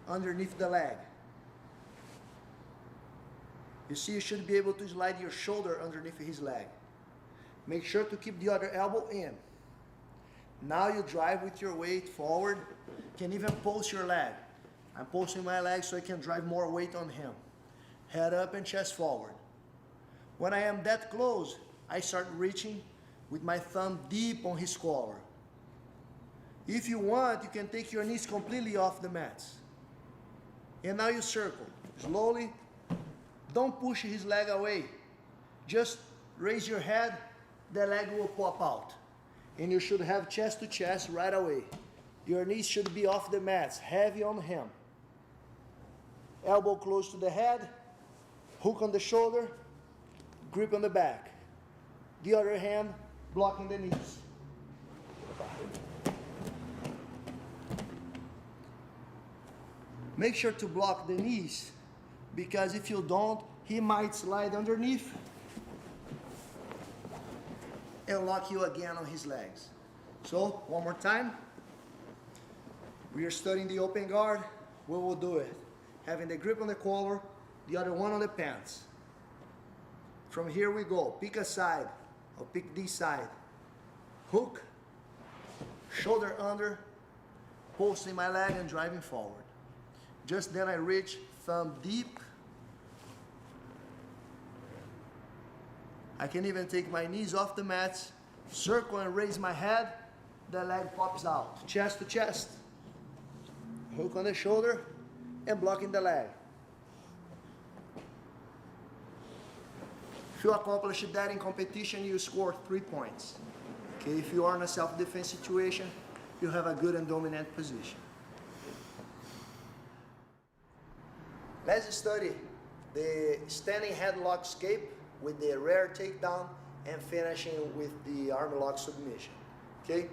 underneath the leg. You see, you should be able to slide your shoulder underneath his leg. Make sure to keep the other elbow in. Now you drive with your weight forward. Can even pulse your leg. I'm pulsing my leg so I can drive more weight on him. Head up and chest forward. When I am that close, I start reaching with my thumb deep on his collar. If you want, you can take your knees completely off the mats. And now you circle. Slowly. Don't push his leg away. Just raise your head, the leg will pop out. And you should have chest to chest right away. Your knees should be off the mats, heavy on him. Elbow close to the head, hook on the shoulder, grip on the back. The other hand blocking the knees. Make sure to block the knees, because if you don't, he might slide underneath and lock you again on his legs. So, one more time. We are studying the open guard. We will do it. Having the grip on the collar, the other one on the pants. From here we go. Pick a side. I'll pick this side. Hook, shoulder under, pulsing my leg and driving forward. Just then I reach, thumb deep. I can even take my knees off the mats, circle and raise my head, the leg pops out. Chest to chest. Hook on the shoulder and blocking the leg. If you accomplish that in competition, you score 3 points. Okay, if you are in a self-defense situation, you have a good and dominant position. Let's study the standing headlock escape with the rear takedown and finishing with the arm lock submission. Okay?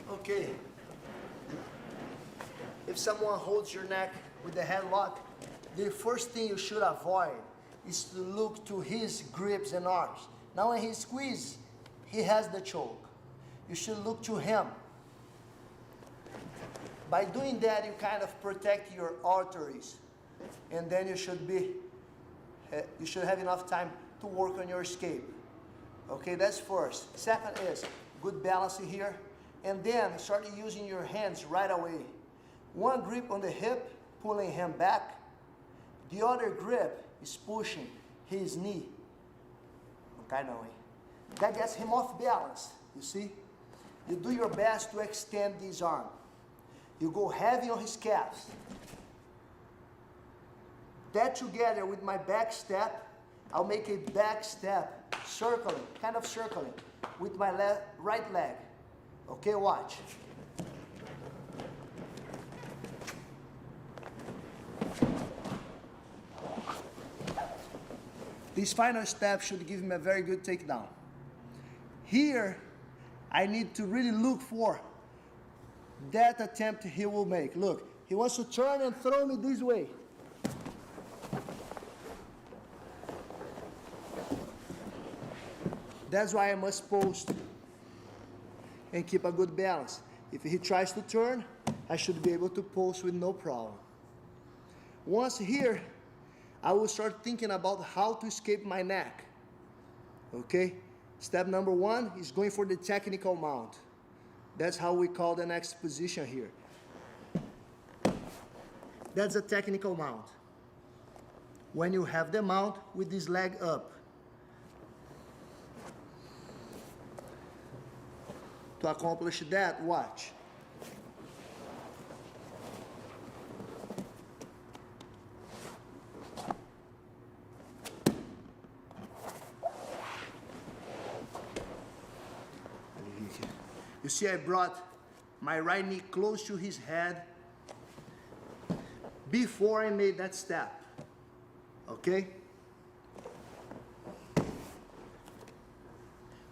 Okay. If someone holds your neck with the headlock, the first thing you should avoid is to look to his grips and arms. Now when he squeezes, he has the choke. You should look to him. By doing that, you kind of protect your arteries, and then you should have enough time to work on your escape. Okay, that's first. Second is good balance here. And then start using your hands right away. One grip on the hip, pulling him back. The other grip is pushing his knee. That gets him off balance, you see? You do your best to extend this arm. You go heavy on his calves. That together with my back step, I'll make a back step, circling, kind of circling, with my right leg. Okay, watch. This final step should give him a very good takedown. Here, I need to really look for that attempt he will make. Look, he wants to turn and throw me this way. That's why I must post and keep a good balance. If he tries to turn, I should be able to post with no problem. Once here, I will start thinking about how to escape my neck. Okay? Step number 1 is going for the technical mount. That's how we call the next position here. That's a technical mount. When you have the mount with this leg up. To accomplish that, watch. You see, I brought my right knee close to his head before I made that step. Okay?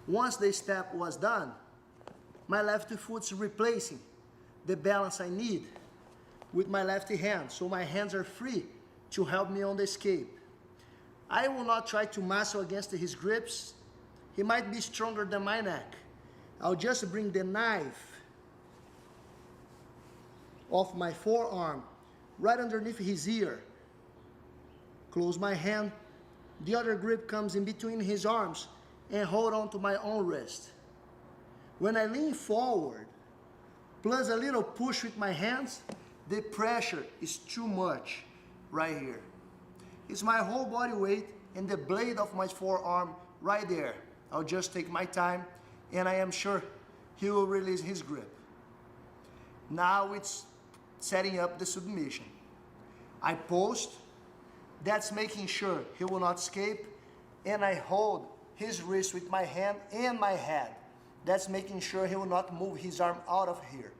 Once the step was done, my left foot's replacing the balance I need with my left hand, so my hands are free to help me on the escape. I will not try to muscle against his grips. He might be stronger than my neck. I'll just bring the knife of my forearm right underneath his ear. Close my hand. The other grip comes in between his arms and hold on to my own wrist. When I lean forward, plus a little push with my hands, the pressure is too much right here. It's my whole body weight and the blade of my forearm right there. I'll just take my time and I am sure he will release his grip. Now it's setting up the submission. I post, that's making sure he will not escape, and I hold his wrist with my hand and my head. That's making sure he will not move his arm out of here.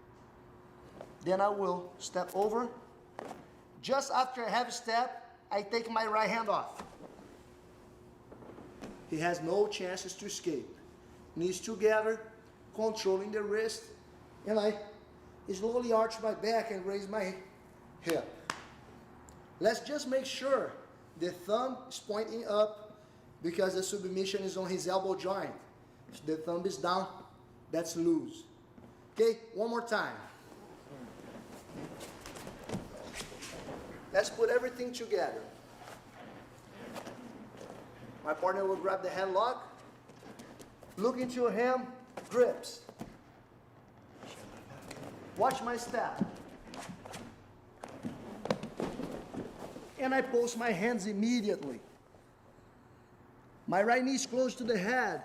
Then I will step over. Just after a heavy step, I take my right hand off. He has no chances to escape. Knees together, controlling the wrist, and I slowly arch my back and raise my hip. Let's just make sure the thumb is pointing up because the submission is on his elbow joint. If the thumb is down, that's loose. Okay, one more time. Let's put everything together. My partner will grab the headlock, look into him, grips. Watch my step. And I post my hands immediately. My right knee is close to the head.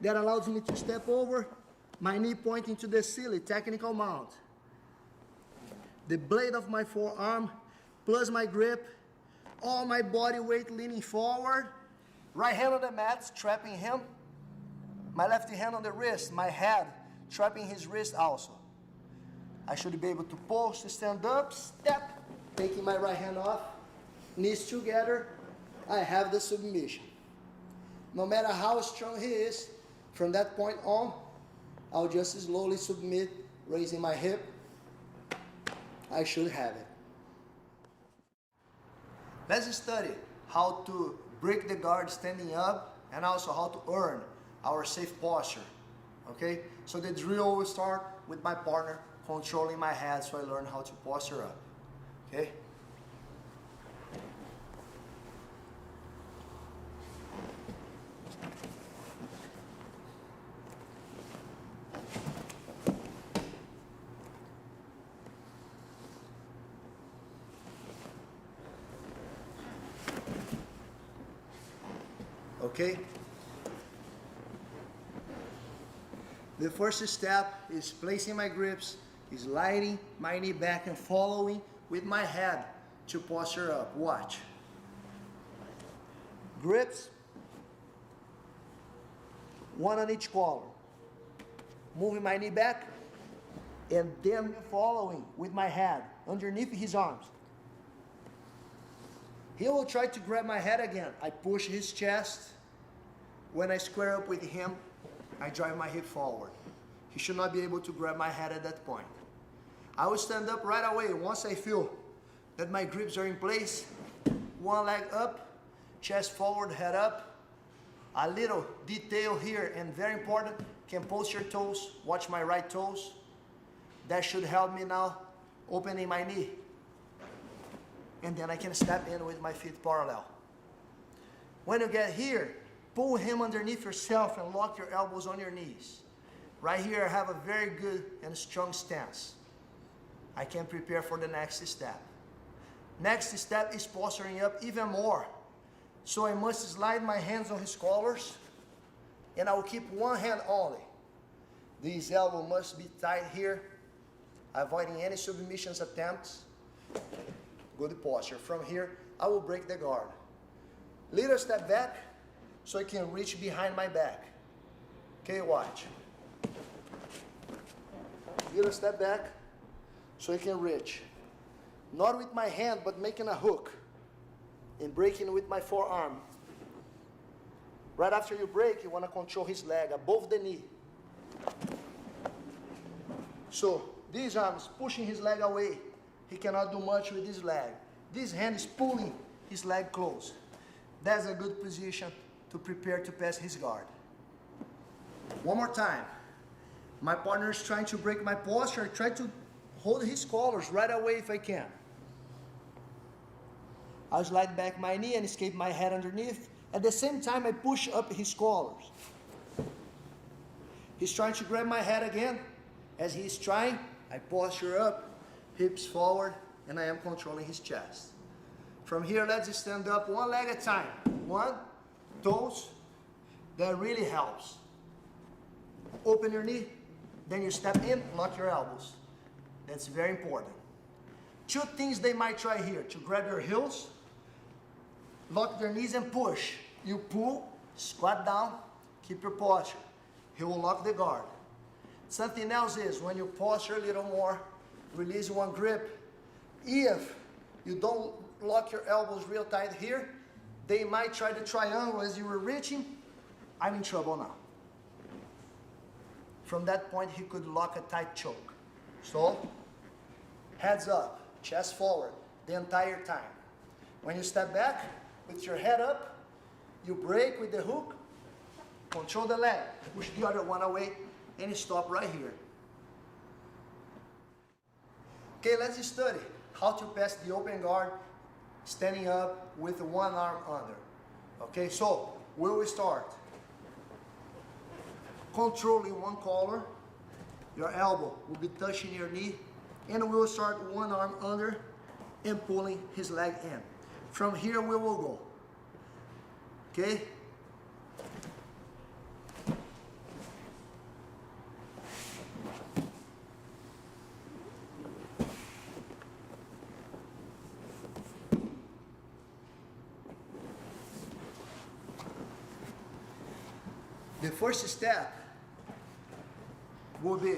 That allows me to step over, my knee pointing to the ceiling, technical mount. The blade of my forearm, plus my grip, all my body weight leaning forward. Right hand on the mat, trapping him. My left hand on the wrist, my head trapping his wrist also. I should be able to post, stand up, step, taking my right hand off, knees together. I have the submission. No matter how strong he is, from that point on, I'll just slowly submit, raising my hip. I should have it. Let's study how to break the guard standing up and also how to earn our safe posture. Okay? So the drill will start with my partner controlling my head so I learn how to posture up. Okay? Okay? The first step is placing my grips, sliding my knee back and following with my head to posture up. Watch. Grips, one on each collar. Moving my knee back and then following with my head underneath his arms. He will try to grab my head again. I push his chest. When I square up with him, I drive my hip forward. He should not be able to grab my head at that point. I will stand up right away once I feel that my grips are in place. One leg up, chest forward, head up. A little detail here, and very important, can post your toes. Watch my right toes. That should help me now opening my knee. And then I can step in with my feet parallel. When you get here, pull him underneath yourself and lock your elbows on your knees. Right here, I have a very good and strong stance. I can prepare for the next step. Next step is posturing up even more. So I must slide my hands on his collars, and I will keep one hand only. This elbow must be tight here, avoiding any submissions attempts. Good posture. From here, I will break the guard. Little step back, so I can reach behind my back. Okay, watch. Little step back, so I can reach. Not with my hand, but making a hook and breaking with my forearm. Right after you break, you want to control his leg above the knee. So this arm is pushing his leg away. He cannot do much with his leg. This hand is pulling his leg close. That's a good position to prepare to pass his guard. One more time. My partner is trying to break my posture. I try to hold his collars right away if I can. I'll slide back my knee and escape my head underneath. At the same time, I push up his collars. He's trying to grab my head again. As he's trying, I posture up, hips forward, and I am controlling his chest. From here, let's stand up one leg at a time. One, toes. That really helps. Open your knee, then you step in, lock your elbows. That's very important. Two things they might try here: to grab your heels, lock their knees and push. You pull, squat down, keep your posture. He will lock the guard. Something else is when you posture a little more, release one grip. If you don't lock your elbows real tight here, they might try the triangle as you were reaching. I'm in trouble now. From that point, he could lock a tight choke. So, heads up, chest forward the entire time. When you step back, with your head up, you break with the hook, control the leg, push the other one away, and you stop right here. Okay, let's study how to pass the open guard standing up with one arm under. Okay, so we will start. Controlling one collar, your elbow will be touching your knee, and we will start one arm under and pulling his leg in. From here we will go. Okay? The first step will be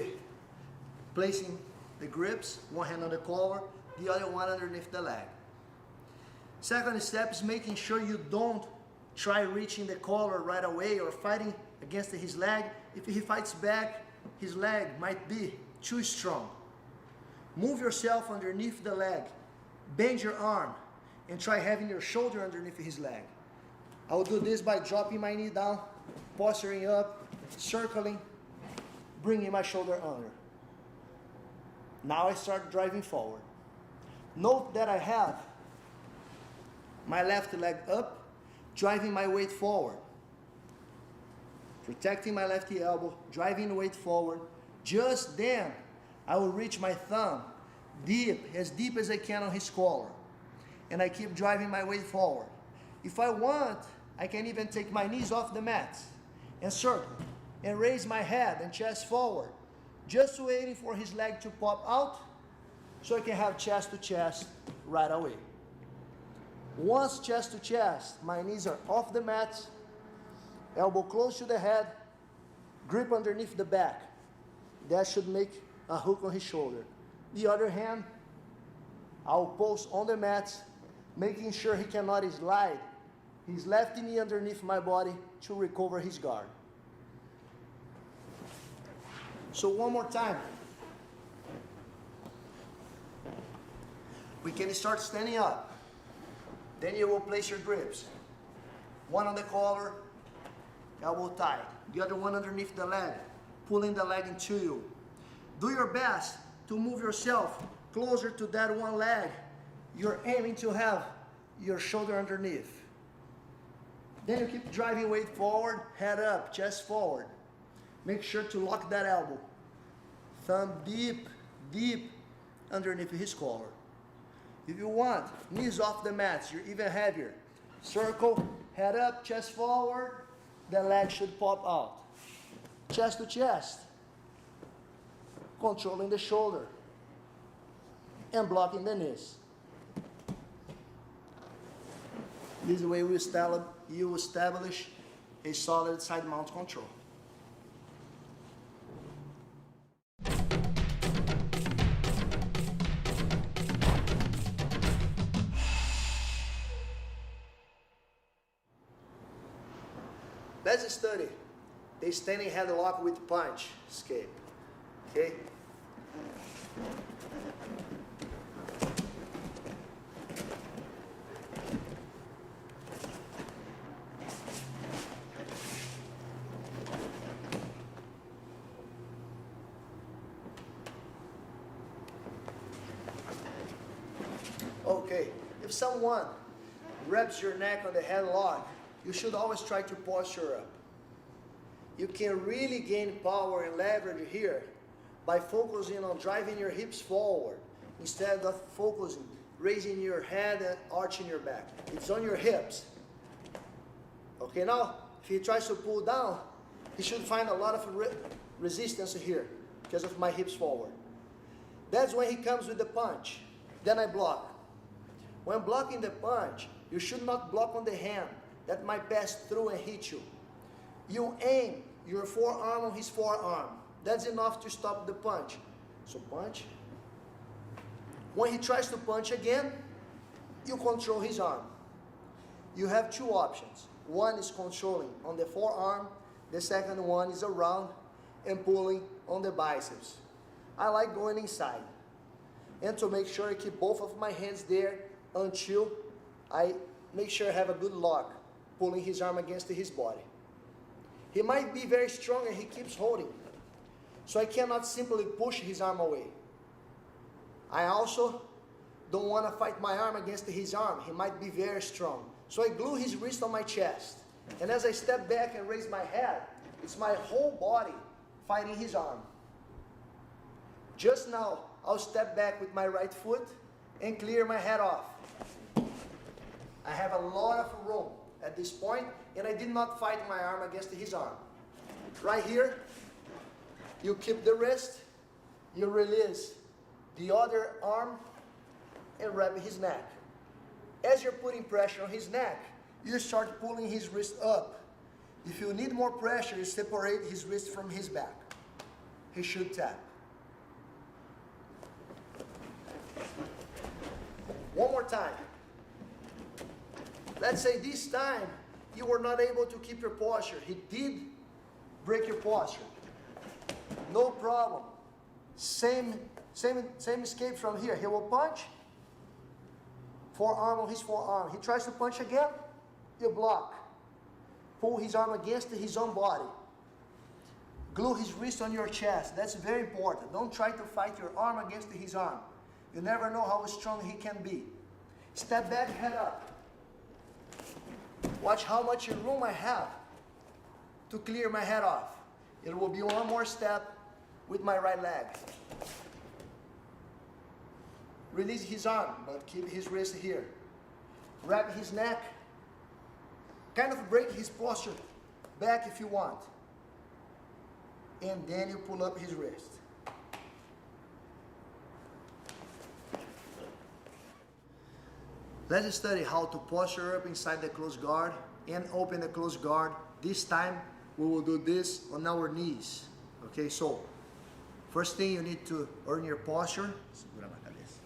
placing the grips, one hand on the collar, the other one underneath the leg. Second step is making sure you don't try reaching the collar right away or fighting against his leg. If he fights back, his leg might be too strong. Move yourself underneath the leg, bend your arm, and try having your shoulder underneath his leg. I will do this by dropping my knee down, posturing up, circling, bringing my shoulder under. Now I start driving forward. Note that I have my left leg up, driving my weight forward. Protecting my left elbow, driving the weight forward. Just then, I will reach my thumb as deep as I can on his collar. And I keep driving my weight forward. If I want, I can even take my knees off the mat and circle and raise my head and chest forward, just waiting for his leg to pop out so I can have chest to chest right away. Once chest to chest, my knees are off the mat, elbow close to the head, grip underneath the back. That should make a hook on his shoulder. The other hand, I'll post on the mat, making sure he cannot slide his left knee underneath my body to recover his guard. So one more time. We can start standing up. Then you will place your grips. One on the collar, elbow tight. The other one underneath the leg, pulling the leg into you. Do your best to move yourself closer to that one leg you're aiming to have your shoulder underneath. Then you keep driving weight forward, head up, chest forward. Make sure to lock that elbow. Thumb deep, deep underneath his collar. If you want, knees off the mat, you're even heavier. Circle, head up, chest forward, the leg should pop out. Chest to chest. Controlling the shoulder. And blocking the knees. This way you establish a solid side mount control. Let's study the standing headlock with punch escape. Okay? Okay, if someone grabs your neck on the headlock, you should always try to posture up. You can really gain power and leverage here by focusing on driving your hips forward instead of focusing, raising your head and arching your back. It's on your hips. Okay, now if he tries to pull down, he should find a lot of resistance here because of my hips forward. That's when he comes with the punch. Then I block. When blocking the punch, you should not block on the hand. That might pass through and hit you. You aim your forearm on his forearm. That's enough to stop the punch. So punch. When he tries to punch again, you control his arm. You have two options. One is controlling on the forearm. The second one is around and pulling on the biceps. I like going inside. And to make sure I keep both of my hands there until I make sure I have a good lock, pulling his arm against his body. He might be very strong and he keeps holding. So I cannot simply push his arm away. I also don't want to fight my arm against his arm. He might be very strong. So I glue his wrist on my chest. And as I step back and raise my head, it's my whole body fighting his arm. Just now, I'll step back with my right foot and clear my head off. I have a lot of room at this point, and I did not fight my arm against his arm. Right here, you keep the wrist, you release the other arm, and wrap his neck. As you're putting pressure on his neck, you start pulling his wrist up. If you need more pressure, you separate his wrist from his back. He should tap. One more time. Let's say this time you were not able to keep your posture. He did break your posture. No problem. Same escape from here. He will punch. Forearm on his forearm. He tries to punch again. You block. Pull his arm against his own body. Glue his wrist on your chest. That's very important. Don't try to fight your arm against his arm. You never know how strong he can be. Step back, head up. Watch how much room I have to clear my head off. It will be one more step with my right leg. Release his arm, but keep his wrist here. Wrap his neck. Kind of break his posture back if you want. And then you pull up his wrist. Let's study how to posture up inside the close guard and open the close guard. This time we will do this on our knees. Okay, so first thing you need to earn your posture. Segura na cabeça.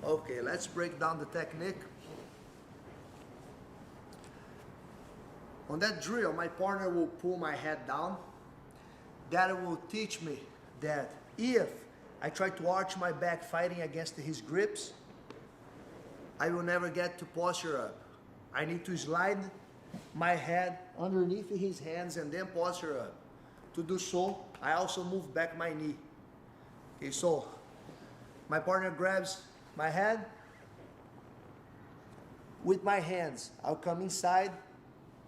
Okay, let's break down the technique. On that drill, my partner will pull my head down. That will teach me that if I try to arch my back fighting against his grips, I will never get to posture up. I need to slide my head underneath his hands and then posture up. To do so, I also move back my knee. Okay, so my partner grabs my head. With my hands, I'll come inside,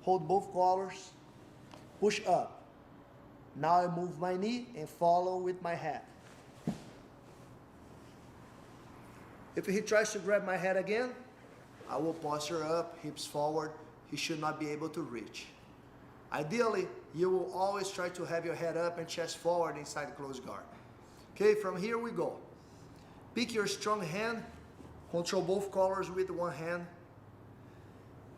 hold both collars, push up. Now I move my knee and follow with my head. If he tries to grab my head again, I will posture up, hips forward. He should not be able to reach. Ideally, you will always try to have your head up and chest forward inside close guard. Okay, from here we go. Pick your strong hand, control both collars with one hand.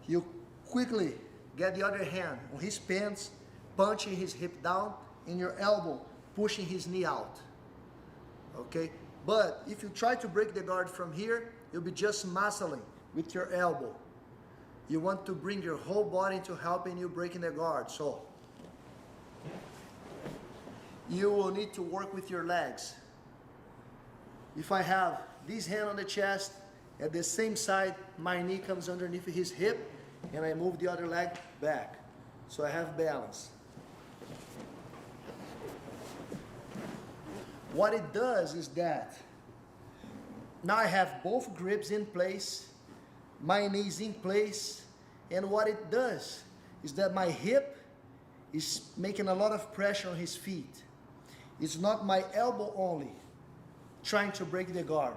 You quickly get the other hand on his pants, punching his hip down, and your elbow pushing his knee out. Okay? But if you try to break the guard from here, you'll be just muscling with your elbow. You want to bring your whole body to helping you breaking the guard. So you will need to work with your legs. If I have this hand on the chest, at the same side, my knee comes underneath his hip, and I move the other leg back. So I have balance. What it does is that now I have both grips in place, my knees in place, and what it does is that my hip is making a lot of pressure on his feet. It's not my elbow only trying to break the guard.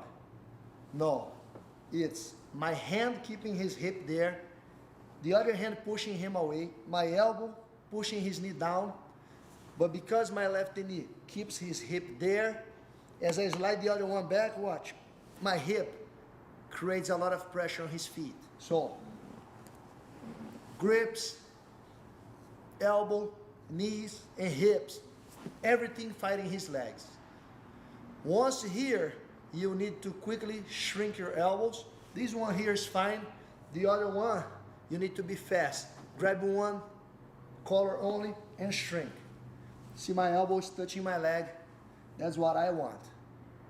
No, it's my hand keeping his hip there, the other hand pushing him away, my elbow pushing his knee down, but because my left knee keeps his hip there, as I slide the other one back, watch, my hip creates a lot of pressure on his feet. So, grips, elbow, knees, and hips, everything fighting his legs. Once here, you need to quickly shrink your elbows. This one here is fine. The other one, you need to be fast. Grab one, collar only, and shrink. See my elbows touching my leg? That's what I want.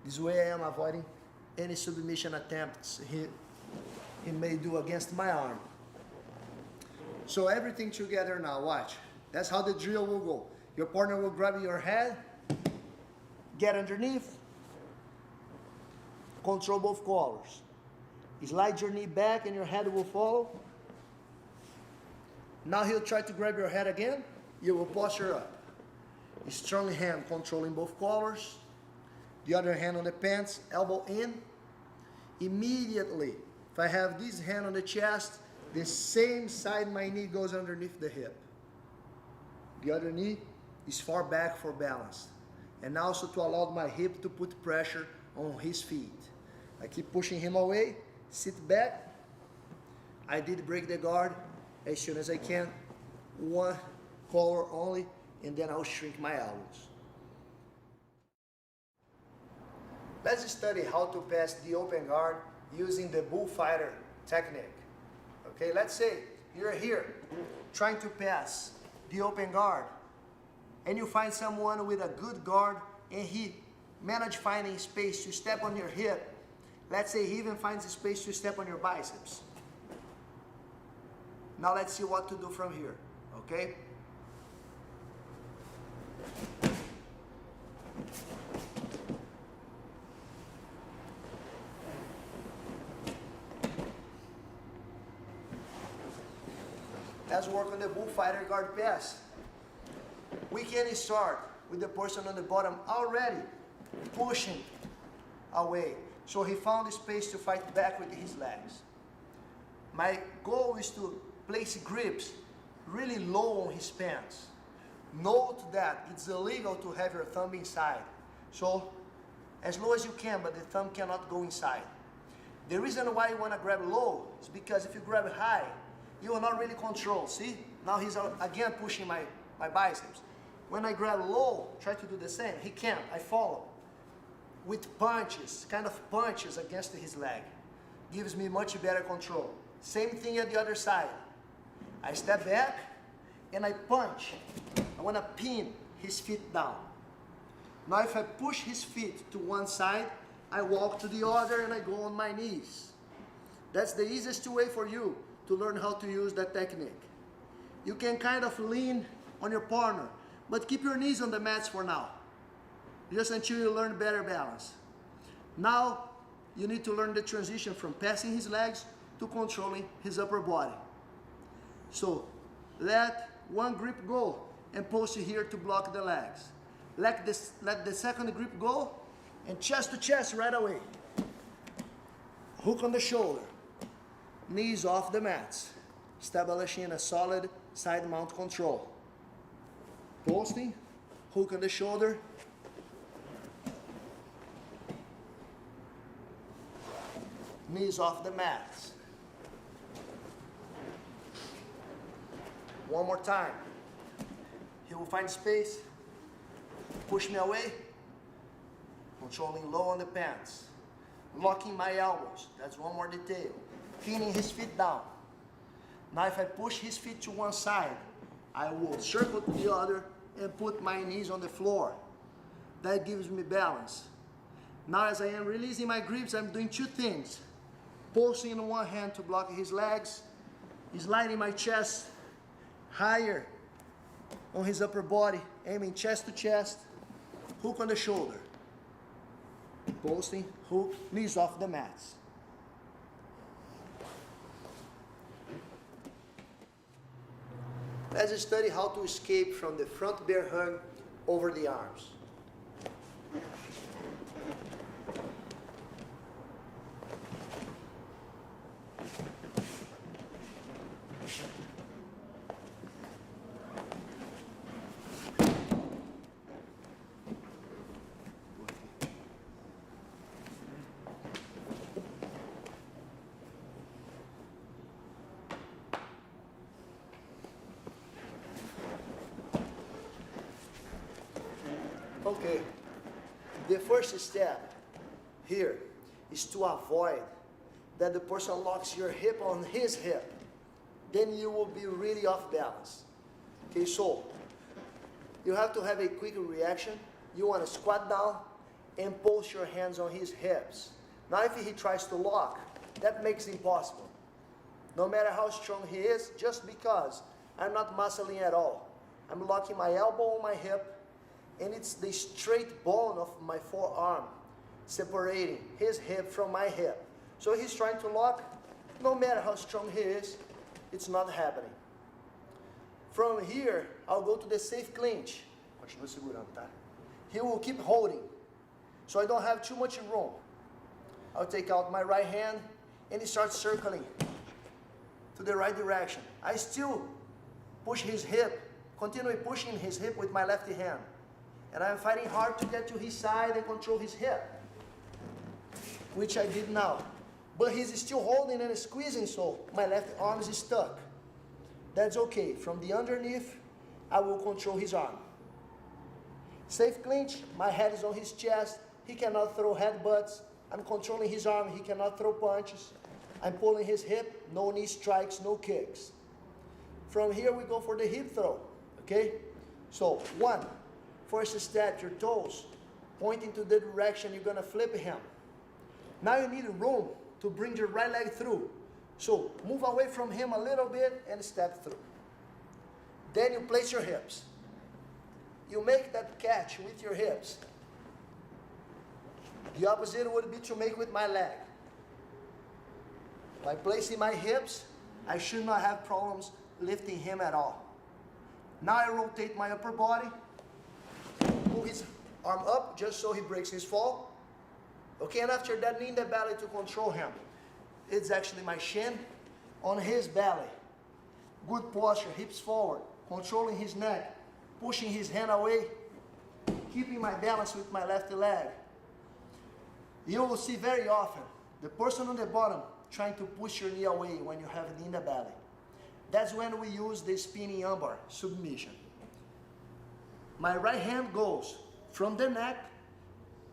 This way I am avoiding any submission attempts he may do against my arm. So everything together now, watch. That's how the drill will go. Your partner will grab your head, get underneath, control both collars. Slide your knee back and your head will follow. Now he'll try to grab your head again. You will posture up. Strong hand controlling both collars. The other hand on the pants, elbow in. Immediately, if I have this hand on the chest, the same side my knee goes underneath the hip. The other knee is far back for balance. And also to allow my hip to put pressure on his feet. I keep pushing him away, sit back. I did break the guard as soon as I can. One collar only, and then I'll shrink my elbows. Let's study how to pass the open guard using the bullfighter technique. Okay, let's say you're here trying to pass the open guard, and you find someone with a good guard, and he managed finding space to step on your hip. Let's say he even finds a space to step on your biceps. Now let's see what to do from here, okay? Let's work on the bullfighter guard pass. We can start with the person on the bottom already pushing away. So he found a space to fight back with his legs. My goal is to place grips really low on his pants. Note that it's illegal to have your thumb inside. So as low as you can, but the thumb cannot go inside. The reason why you want to grab low is because if you grab high, you will not really control. See? Now he's again pushing my biceps. When I grab low, try to do the same. He can't. I follow. With punches, kind of punches against his leg. Gives me much better control. Same thing at the other side. I step back and I punch. I want to pin his feet down. Now if I push his feet to one side, I walk to the other and I go on my knees. That's the easiest way for you to learn how to use that technique. You can kind of lean on your partner, but keep your knees on the mats for now, just until you learn better balance. Now, you need to learn the transition from passing his legs to controlling his upper body. So, let one grip go and post it here to block the legs. Let the second grip go and chest to chest right away. Hook on the shoulder. Knees off the mats, establishing a solid side mount control. Posting, hook on the shoulder. Knees off the mats. One more time. He will find space, push me away, controlling low on the pants, locking my elbows. That's one more detail. Pinning his feet down. Now if I push his feet to one side, I will circle to the other and put my knees on the floor. That gives me balance. Now as I am releasing my grips, I'm doing two things. Pulsing in one hand to block his legs, sliding my chest higher on his upper body, aiming chest to chest, hook on the shoulder. Pulsing, hook, knees off the mats. Let's study how to escape from the front bear hug over the arms. Okay, the first step here is to avoid that the person locks your hip on his hip. Then you will be really off balance. Okay, so you have to have a quick reaction. You want to squat down and pulse your hands on his hips. Now if he tries to lock, that makes it impossible. No matter how strong he is, just because I'm not muscling at all. I'm locking my elbow on my hip, and it's the straight bone of my forearm separating his hip from my hip. So he's trying to lock, no matter how strong he is, it's not happening. From here, I'll go to the safe clinch. Continua segurando, tá? He will keep holding, so I don't have too much room. I'll take out my right hand, and he starts circling to the right direction. I still push his hip, continue pushing his hip with my left hand. And I'm fighting hard to get to his side and control his hip, which I did now. But he's still holding and squeezing, so my left arm is stuck. That's okay. From the underneath, I will control his arm. Safe clinch, my head is on his chest. He cannot throw headbutts. I'm controlling his arm. He cannot throw punches. I'm pulling his hip. No knee strikes, no kicks. From here, we go for the hip throw, okay? So, one. First step, your toes pointing to the direction you're gonna flip him. Now you need room to bring your right leg through. So move away from him a little bit and step through. Then you place your hips. You make that catch with your hips. The opposite would be to make with my leg. By placing my hips, I should not have problems lifting him at all. Now I rotate my upper body. Pull his arm up just so he breaks his fall. Okay, and after that, knee in the belly to control him. It's actually my shin on his belly. Good posture, hips forward, controlling his neck, pushing his hand away, keeping my balance with my left leg. You will see very often the person on the bottom trying to push your knee away when you have a knee in the belly. That's when we use the spinning armbar submission. My right hand goes from the neck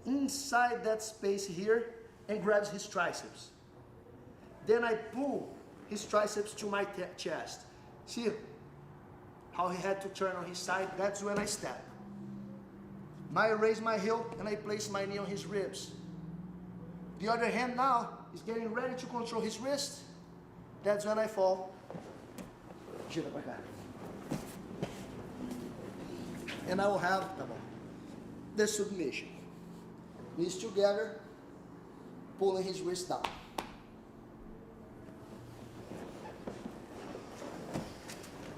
inside that space here and grabs his triceps. Then I pull his triceps to my chest. See how he had to turn on his side? That's when I step. Now I raise my heel and I place my knee on his ribs. The other hand now is getting ready to control his wrist. That's when I fall. Gira pra cá. And I will have the submission. Knees together, pulling his wrist down.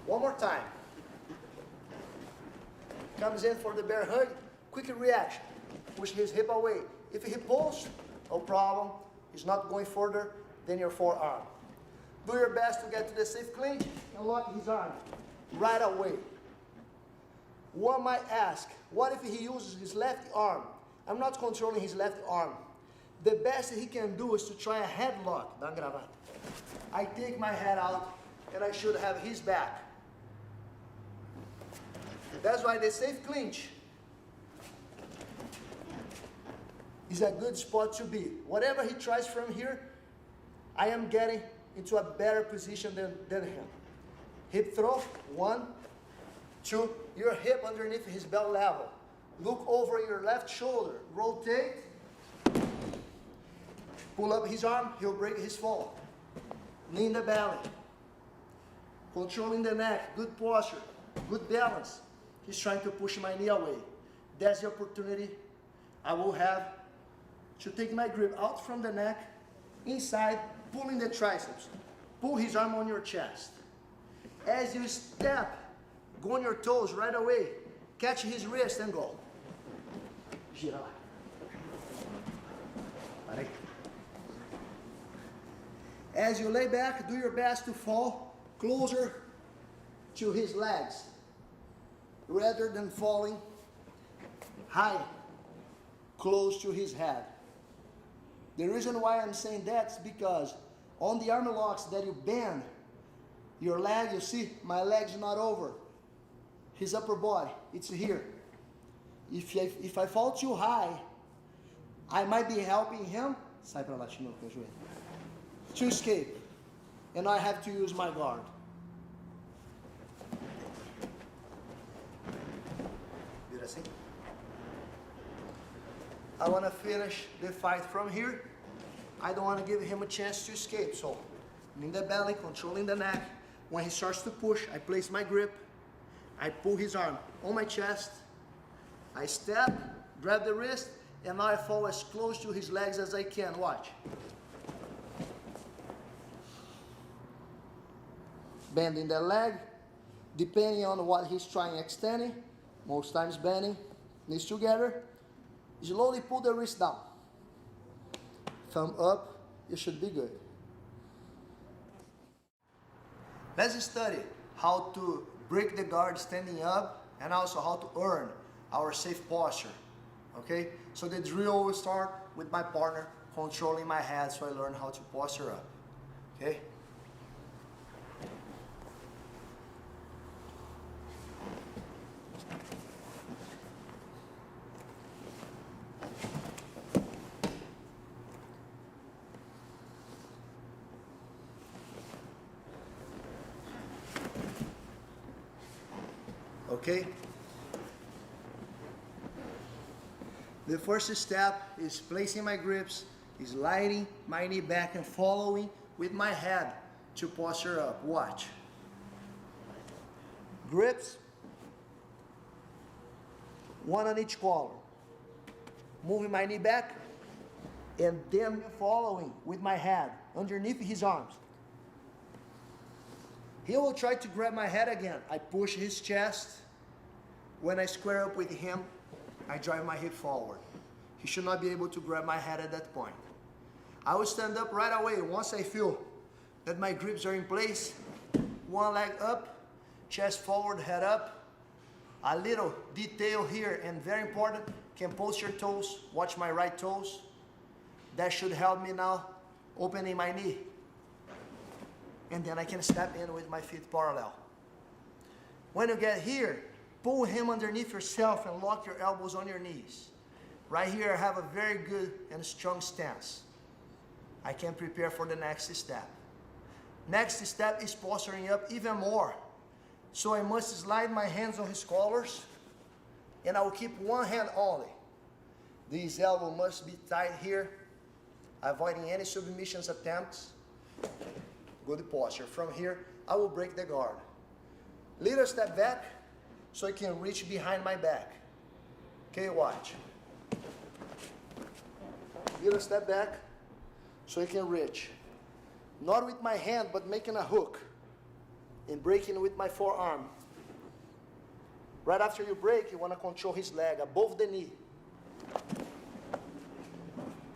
One more time. Comes in for the bear hug, quick reaction. Push his hip away. If he pulls, no problem. He's not going further than your forearm. Do your best to get to the safe clinch and lock his arm right away. One might ask, what if he uses his left arm? I'm not controlling his left arm. The best he can do is to try a headlock. I take my head out and I should have his back. That's why the safe clinch is a good spot to be. Whatever he tries from here, I am getting into a better position than him. Hip throw, 1, 2, your hip underneath his belt level. Look over your left shoulder, rotate, pull up his arm, he'll break his fall. Lean the belly, controlling the neck, good posture, good balance. He's trying to push my knee away. That's the opportunity I will have to take my grip out from the neck, inside, pulling the triceps. Pull his arm on your chest. As you step, go on your toes right away. Catch his wrist and go. Gira lá. Para aí. As you lay back, do your best to fall closer to his legs, rather than falling high, close to his head. The reason why I'm saying that is because on the arm locks that you bend your leg, you see my leg's not over. His upper body, it's here. If I fall too high, I might be helping him, sai pra lá de novo com o joelho, to escape. And I have to use my guard. Vira assim. I want to finish the fight from here. I don't want to give him a chance to escape. So, in the belly, controlling the neck. When he starts to push, I place my grip. I pull his arm on my chest. I step, grab the wrist, and now I fall as close to his legs as I can. Watch. Bending the leg, depending on what he's trying, extending. Most times bending, knees together. Slowly pull the wrist down. Thumb up, you should be good. Let's study how to break the guard standing up and also how to earn our safe posture. Okay? So the drill will start with my partner controlling my head so I learn how to posture up. Okay? Okay? The first step is placing my grips, is sliding my knee back and following with my head to posture up. Watch. Grips, one on each collar. Moving my knee back and then following with my head underneath his arms. He will try to grab my head again. I push his chest. When I square up with him, I drive my hip forward. He should not be able to grab my head at that point. I will stand up right away once I feel that my grips are in place. One leg up, chest forward, head up. A little detail here, and very important, can post your toes. Watch my right toes. That should help me now opening my knee. And then I can step in with my feet parallel. When you get here, pull him underneath yourself and lock your elbows on your knees. Right here, I have a very good and strong stance. I can prepare for the next step. Next step is posturing up even more. So I must slide my hands on his collars, and I will keep one hand only. This elbow must be tight here, avoiding any submissions attempts. Good posture. From here, I will break the guard. Little step back, so I can reach behind my back. Okay, watch. Little step back, so I can reach. Not with my hand, but making a hook. And breaking with my forearm. Right after you break, you want to control his leg above the knee.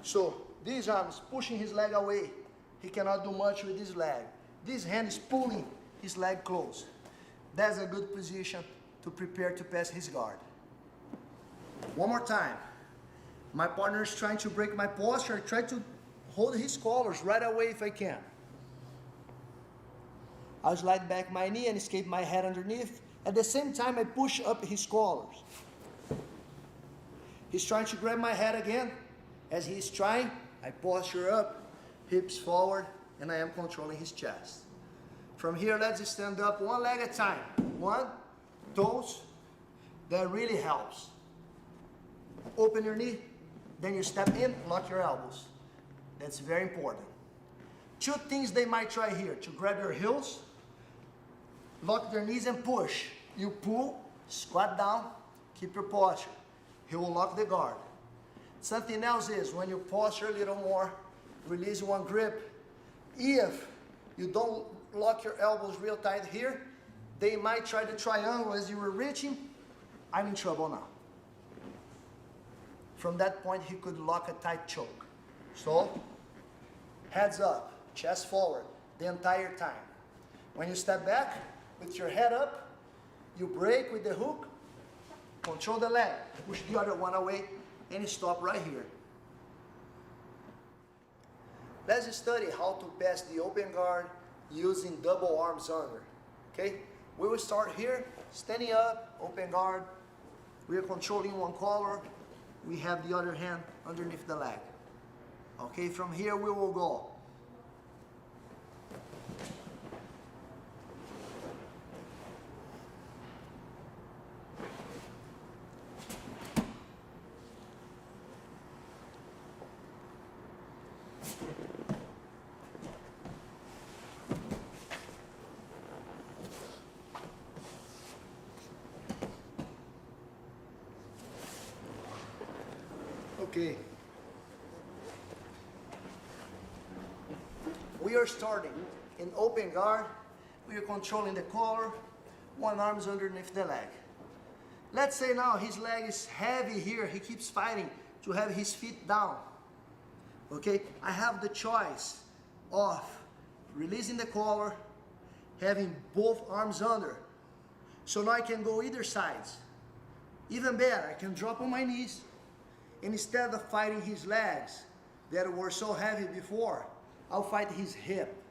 So, this arm is pushing his leg away. He cannot do much with his leg. This hand is pulling his leg close. That's a good position to prepare to pass his guard. One more time. My partner is trying to break my posture. I try to hold his collars right away if I can. I'll slide back my knee and escape my head underneath. At the same time, I push up his collars. He's trying to grab my head again. As he's trying, I posture up, hips forward, and I am controlling his chest. From here, let's stand up one leg at a time. One, toes, that really helps. Open your knee, then you step in, lock your elbows. That's very important. Two things they might try here: to grab your heels, lock their knees and push. You pull, squat down, keep your posture. He will lock the guard. Something else is when you posture a little more, release one grip. If you don't lock your elbows real tight here, they might try the triangle as you were reaching. I'm in trouble now. From that point, he could lock a tight choke. So, heads up, chest forward, the entire time. When you step back, with your head up, you break with the hook, control the leg, push the other one away, and stop right here. Let's study how to pass the open guard using double arms under. Okay? We will start here, standing up, open guard. We are controlling one collar. We have the other hand underneath the leg. Okay, from here we will go. Okay. We are starting in open guard. We are controlling the collar. One arm is underneath the leg. Let's say now his leg is heavy here. He keeps fighting to have his feet down. Okay, I have the choice of releasing the collar, having both arms under. So now I can go either sides. Even better, I can drop on my knees. And instead of fighting his legs that were so heavy before, I'll fight his hip.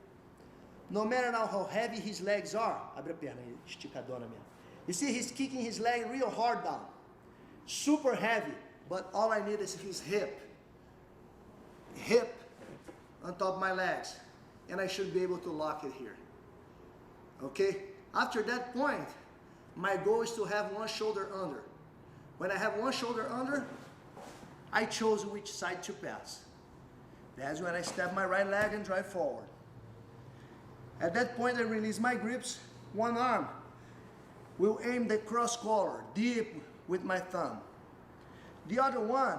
No matter now how heavy his legs are, abre a perna aí, esticadona mesmo. You see, he's kicking his leg real hard down. Super heavy, but all I need is his hip. Hip on top of my legs. And I should be able to lock it here. Okay? After that point, my goal is to have one shoulder under. When I have one shoulder under, I chose which side to pass. That's when I step my right leg and drive forward. At that point, I release my grips. One arm will aim the cross collar deep with my thumb. The other one,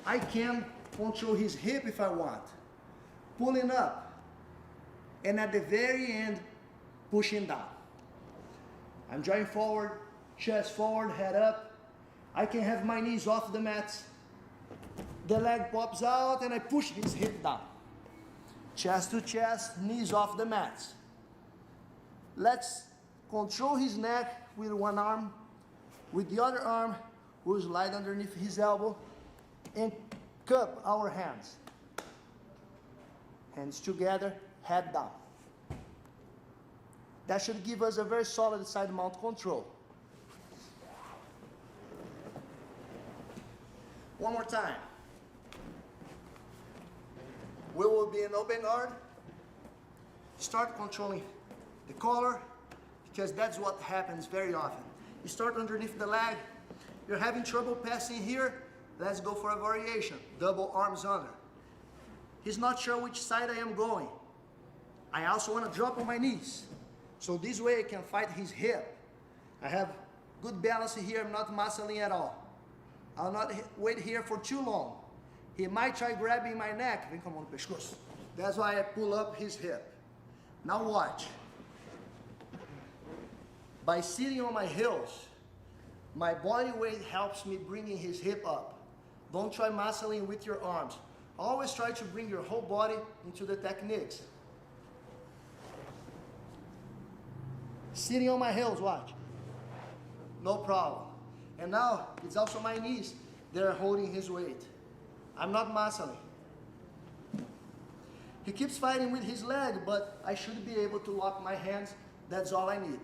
I can control his hip if I want. Pulling up. And at the very end, pushing down. I'm driving forward, chest forward, head up. I can have my knees off the mats. The leg pops out and I push his hip down. Chest to chest, knees off the mats. Let's control his neck with one arm. With the other arm, we'll slide underneath his elbow and cup our hands. Hands together, head down. That should give us a very solid side mount control. One more time. We will be in open guard. Start controlling the collar, because that's what happens very often. You start underneath the leg. You're having trouble passing here. Let's go for a variation. Double arms under. He's not sure which side I am going. I also want to drop on my knees. So this way I can fight his hip. I have good balance here. I'm not muscling at all. I'll not wait here for too long. He might try grabbing my neck. Vem com a mão no pescoço. That's why I pull up his hip. Now watch. By sitting on my heels, my body weight helps me bringing his hip up. Don't try muscling with your arms. Always try to bring your whole body into the techniques. Sitting on my heels, watch. No problem. And now, it's also my knees that are holding his weight. I'm not muscling. He keeps fighting with his leg, but I should be able to lock my hands. That's all I need.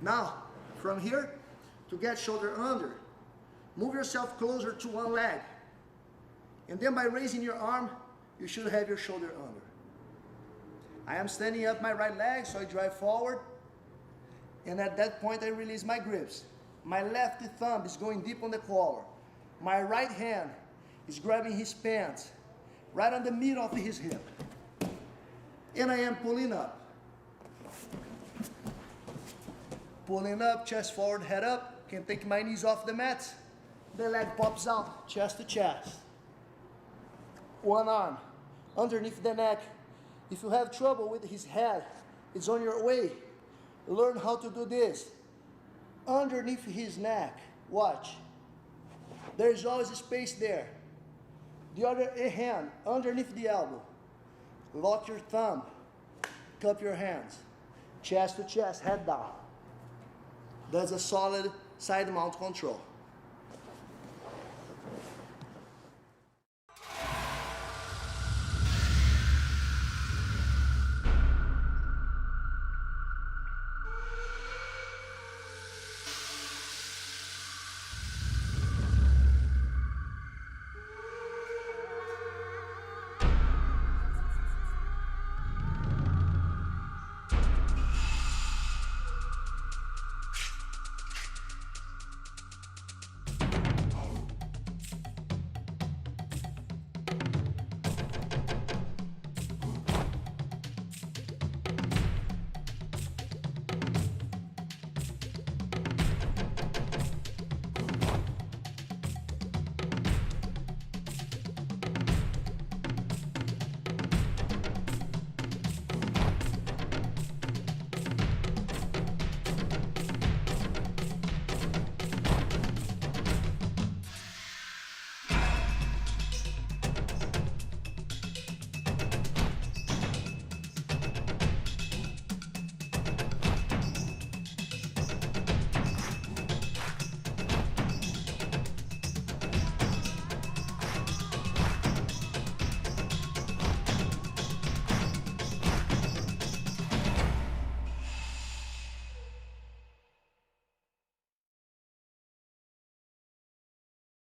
Now, from here, to get shoulder under, move yourself closer to one leg. And then by raising your arm, you should have your shoulder under. I am standing up my right leg, so I drive forward. And at that point, I release my grips. My left thumb is going deep on the collar. My right hand is grabbing his pants, right on the middle of his hip. And I am pulling up. Pulling up, chest forward, head up. Can take my knees off the mat. The leg pops out, chest to chest. One arm underneath the neck. If you have trouble with his head, it's on your way. Learn how to do this. Underneath his neck, watch. There's always a space there. The other hand underneath the elbow. Lock your thumb. Cup your hands. Chest to chest, head down. That's a solid side mount control.